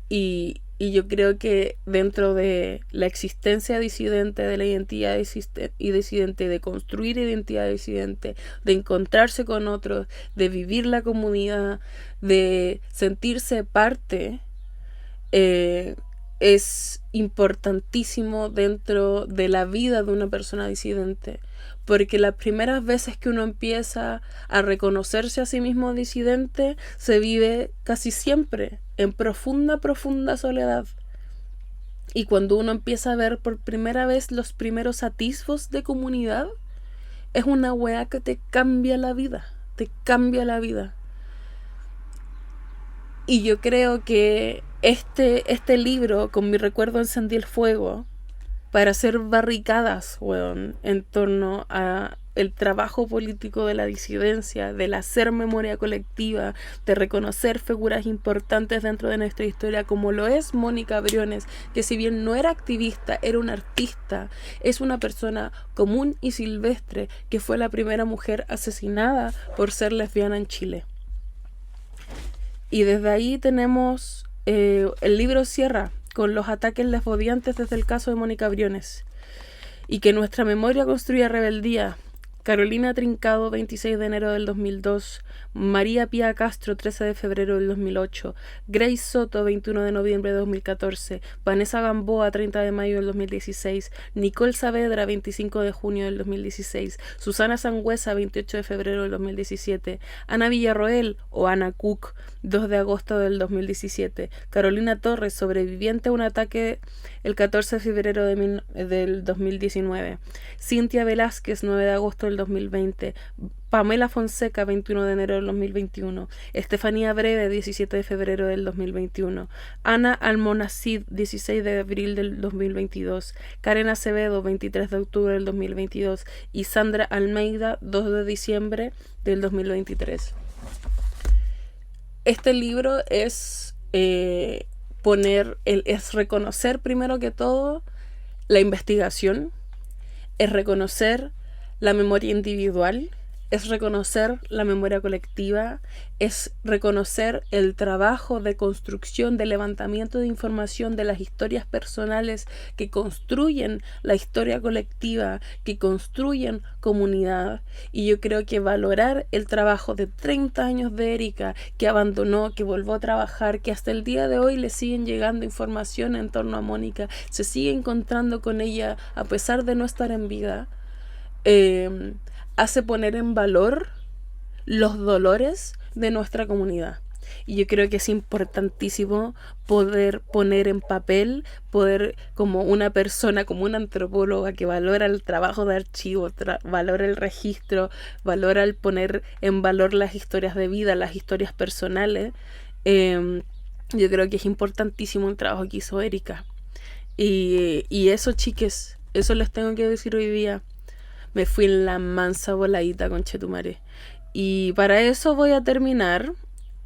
Y yo creo que dentro de la existencia disidente, de la identidad disidente, de construir identidad disidente, de encontrarse con otros, de vivir la comunidad, de sentirse parte, es importantísimo dentro de la vida de una persona disidente. Porque las primeras veces que uno empieza a reconocerse a sí mismo disidente, se vive casi siempre en profunda soledad. Y cuando uno empieza a ver por primera vez los primeros atisbos de comunidad, es una weá que te cambia la vida. Te cambia la vida. Y yo creo que este libro, con mi recuerdo encendí el fuego para hacer barricadas, weón, en torno a el trabajo político de la disidencia, del hacer memoria colectiva, de reconocer figuras importantes dentro de nuestra historia, como lo es Mónica Briones, que si bien no era activista, era una artista, es una persona común y silvestre, que fue la primera mujer asesinada por ser lesbiana en Chile. Y desde ahí tenemos el libro cierra con los ataques lesbodiantes desde el caso de Mónica Briones. Y que nuestra memoria construya rebeldía. Carolina Trincado, 26 de enero del 2002. María Pía Castro, 13 de febrero del 2008. Grace Soto, 21 de noviembre de 2014. Vanessa Gamboa, 30 de mayo del 2016. Nicole Saavedra, 25 de junio del 2016. Susana Sangüesa, 28 de febrero del 2017. Ana Villarroel, o Ana Cook, 2 de agosto del 2017. Carolina Torres, sobreviviente a un ataque el 14 de febrero del 2019. Cintia Velázquez, 9 de agosto del 2020. Pamela Fonseca, 21 de enero del 2021. Estefanía Breve, 17 de febrero del 2021. Ana Almonacid, 16 de abril del 2022. Karen Acevedo, 23 de octubre del 2022. Y Sandra Almeida, 2 de diciembre del 2023. Este libro es es reconocer primero que todo la investigación, es reconocer la memoria individual, es reconocer la memoria colectiva, es reconocer el trabajo de construcción, de levantamiento de información de las historias personales que construyen la historia colectiva, que construyen comunidad. Y yo creo que valorar el trabajo de 30 años de Erika, que abandonó, que volvió a trabajar, que hasta el día de hoy le siguen llegando información en torno a Mónica, se sigue encontrando con ella a pesar de no estar en vida, hace poner en valor los dolores de nuestra comunidad. Y yo creo que es importantísimo poder poner en papel, poder como una persona, como una antropóloga que valora el trabajo de archivo, valora el registro, valora el poner en valor las historias de vida, las historias personales. Yo creo que es importantísimo el trabajo que hizo Erika. Y eso, chiques, eso les tengo que decir hoy día. Me fui en la mansa voladita, conchetumare. Y para eso voy a terminar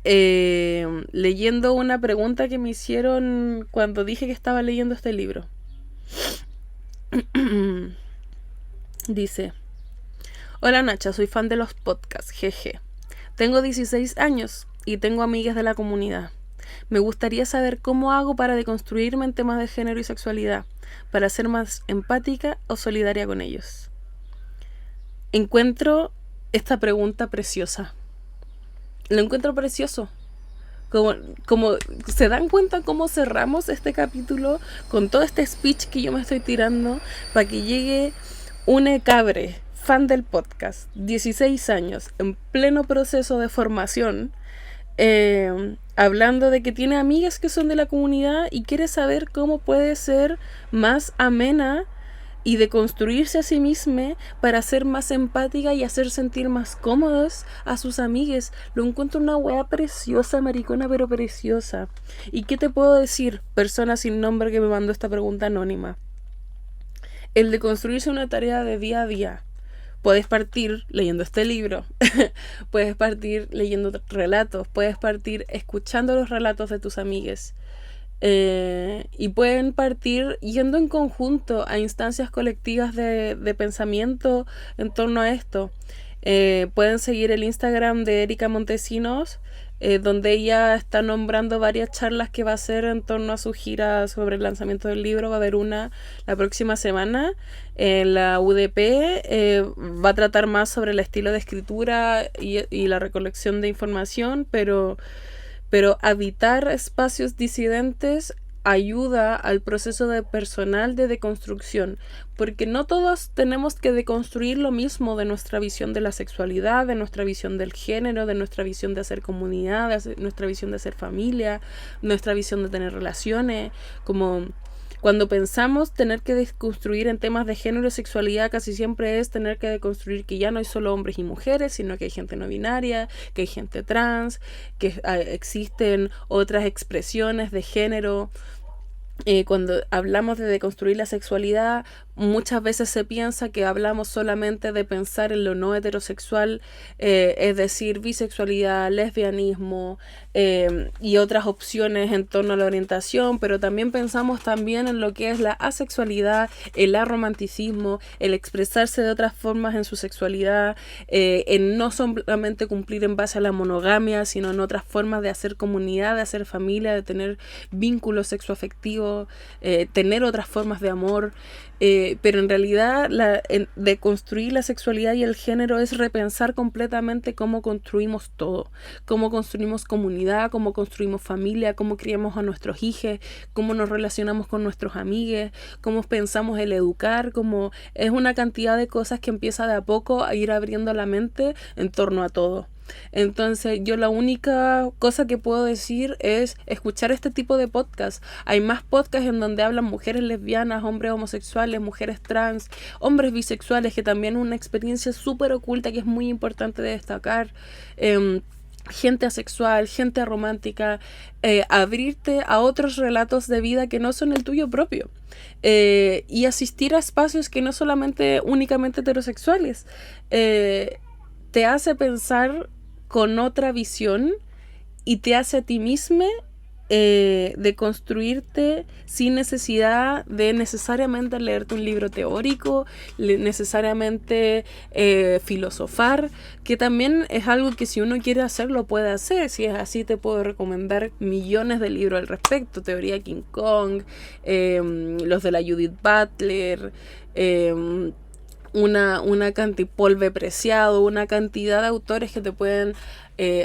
leyendo una pregunta que me hicieron cuando dije que estaba leyendo este libro. Dice: hola Nacha, soy fan de los podcasts, jeje. Tengo 16 años y tengo amigas de la comunidad. Me gustaría saber cómo hago para deconstruirme en temas de género y sexualidad, para ser más empática o solidaria con ellos. Encuentro esta pregunta preciosa. Lo encuentro precioso. Como se dan cuenta cómo cerramos este capítulo con todo este speech que yo me estoy tirando para que llegue una cabre, fan del podcast, 16 años, en pleno proceso de formación, hablando de que tiene amigas que son de la comunidad y quiere saber cómo puede ser más amena y de construirse a sí misma para ser más empática y hacer sentir más cómodos a sus amigues. Lo encuentro una wea preciosa, maricona, pero preciosa. ¿Y qué te puedo decir, persona sin nombre que me mandó esta pregunta anónima? El de construirse una tarea de día a día. Puedes partir leyendo este libro, puedes partir leyendo relatos, puedes partir escuchando los relatos de tus amigues. Y pueden partir yendo en conjunto a instancias colectivas de pensamiento en torno a esto. Pueden seguir el Instagram de Erika Montesinos, donde ella está nombrando varias charlas que va a hacer en torno a su gira sobre el lanzamiento del libro. Va a haber una la próxima semana en la UDP. Va a tratar más sobre el estilo de escritura y la recolección de información, pero habitar espacios disidentes ayuda al proceso personal de deconstrucción, porque no todos tenemos que deconstruir lo mismo de nuestra visión de la sexualidad, de nuestra visión del género, de nuestra visión de hacer comunidad, de nuestra visión de hacer familia, nuestra visión de tener relaciones, como Cuando pensamos tener que deconstruir en temas de género y sexualidad, casi siempre es tener que deconstruir que ya no hay solo hombres y mujeres, sino que hay gente no binaria, que hay gente trans, que existen otras expresiones de género. Cuando hablamos de deconstruir la sexualidad, muchas veces se piensa que hablamos solamente de pensar en lo no heterosexual, es decir, bisexualidad, lesbianismo y otras opciones en torno a la orientación, pero también pensamos también en lo que es la asexualidad, el aromanticismo, el expresarse de otras formas en su sexualidad, en no solamente cumplir en base a la monogamia, sino en otras formas de hacer comunidad, de hacer familia, de tener vínculos sexoafectivos, tener otras formas de amor, pero en realidad de construir la sexualidad y el género es repensar completamente cómo construimos todo, cómo construimos comunidad, cómo construimos familia, cómo criamos a nuestros hijos, cómo nos relacionamos con nuestros amigos, cómo pensamos el educar, cómo es una cantidad de cosas que empieza de a poco a ir abriendo la mente en torno a todo. Entonces yo la única cosa que puedo decir es escuchar este tipo de podcasts. Hay más podcasts en donde hablan mujeres lesbianas, hombres homosexuales, mujeres trans, hombres bisexuales, que también es una experiencia súper oculta que es muy importante de destacar. Gente asexual, gente romántica, abrirte a otros relatos de vida que no son el tuyo propio, y asistir a espacios que no solamente únicamente heterosexuales, te hace pensar con otra visión y te hace a ti mismo de construirte sin necesidad de necesariamente leerte un libro teórico, necesariamente filosofar, que también es algo que si uno quiere hacer lo puede hacer. Si es así, te puedo recomendar millones de libros al respecto: Teoría King Kong, los de la Judith Butler, una cantidad, Polve Preciado, una cantidad de autores que te pueden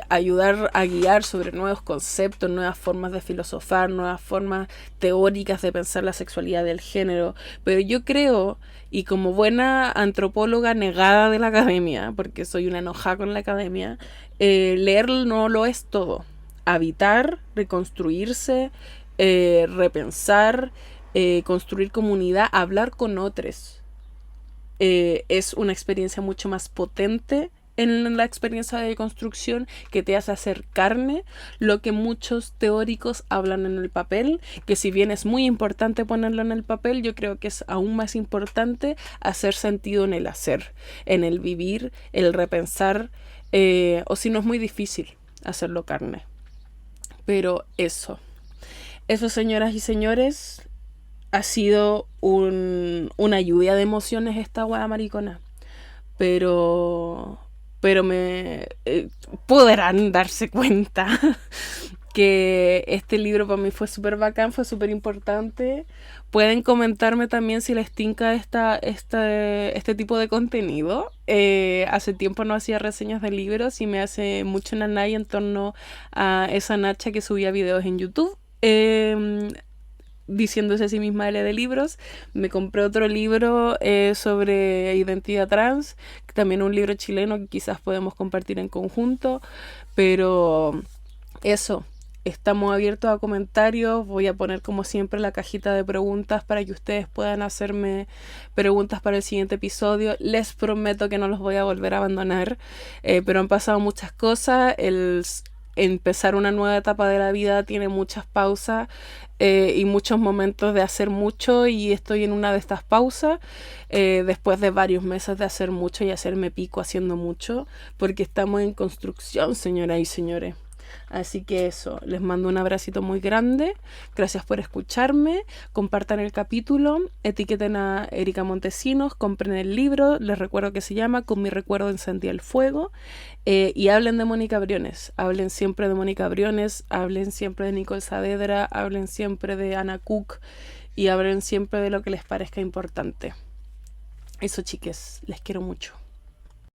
ayudar a guiar sobre nuevos conceptos, nuevas formas de filosofar, nuevas formas teóricas de pensar la sexualidad del género. Pero yo creo, y como buena antropóloga negada de la academia, porque soy una enojada con la academia, leer no lo es todo. Habitar, reconstruirse, repensar, construir comunidad, hablar con otros. Es una experiencia mucho más potente en la experiencia de construcción, que te hace hacer carne lo que muchos teóricos hablan en el papel, que si bien es muy importante ponerlo en el papel, yo creo que es aún más importante hacer sentido en el hacer, en el vivir, el repensar, o si no es muy difícil hacerlo carne. Pero eso, señoras y señores, ha sido una lluvia de emociones esta hueá maricona. Pero me podrán darse cuenta que este libro para mí fue súper bacán, fue súper importante. Pueden comentarme también si les tinca este tipo de contenido. Hace tiempo no hacía reseñas de libros y me hace mucho nanay en torno a esa Nacha que subía videos en YouTube. Diciéndose a sí misma L de libros. Me compré otro libro sobre identidad trans, también un libro chileno que quizás podemos compartir en conjunto, pero eso, estamos abiertos a comentarios. Voy a poner como siempre la cajita de preguntas para que ustedes puedan hacerme preguntas para el siguiente episodio. Les prometo que no los voy a volver a abandonar, pero han pasado muchas cosas. Empezar una nueva etapa de la vida tiene muchas pausas y muchos momentos de hacer mucho, y estoy en una de estas pausas después de varios meses de hacer mucho y hacerme pico haciendo mucho, porque estamos en construcción, señoras y señores. Así que eso, les mando un abracito muy grande. Gracias por escucharme. Compartan el capítulo, etiqueten a Erika Montesinos, compren el libro. Les recuerdo que se llama Con mi recuerdo encendí el fuego. Y hablen de Mónica Briones. Hablen siempre de Mónica Briones. Hablen siempre de Nicole Saavedra. Hablen siempre de Anna Cook. Y hablen siempre de lo que les parezca importante. Eso, chiques, les quiero mucho.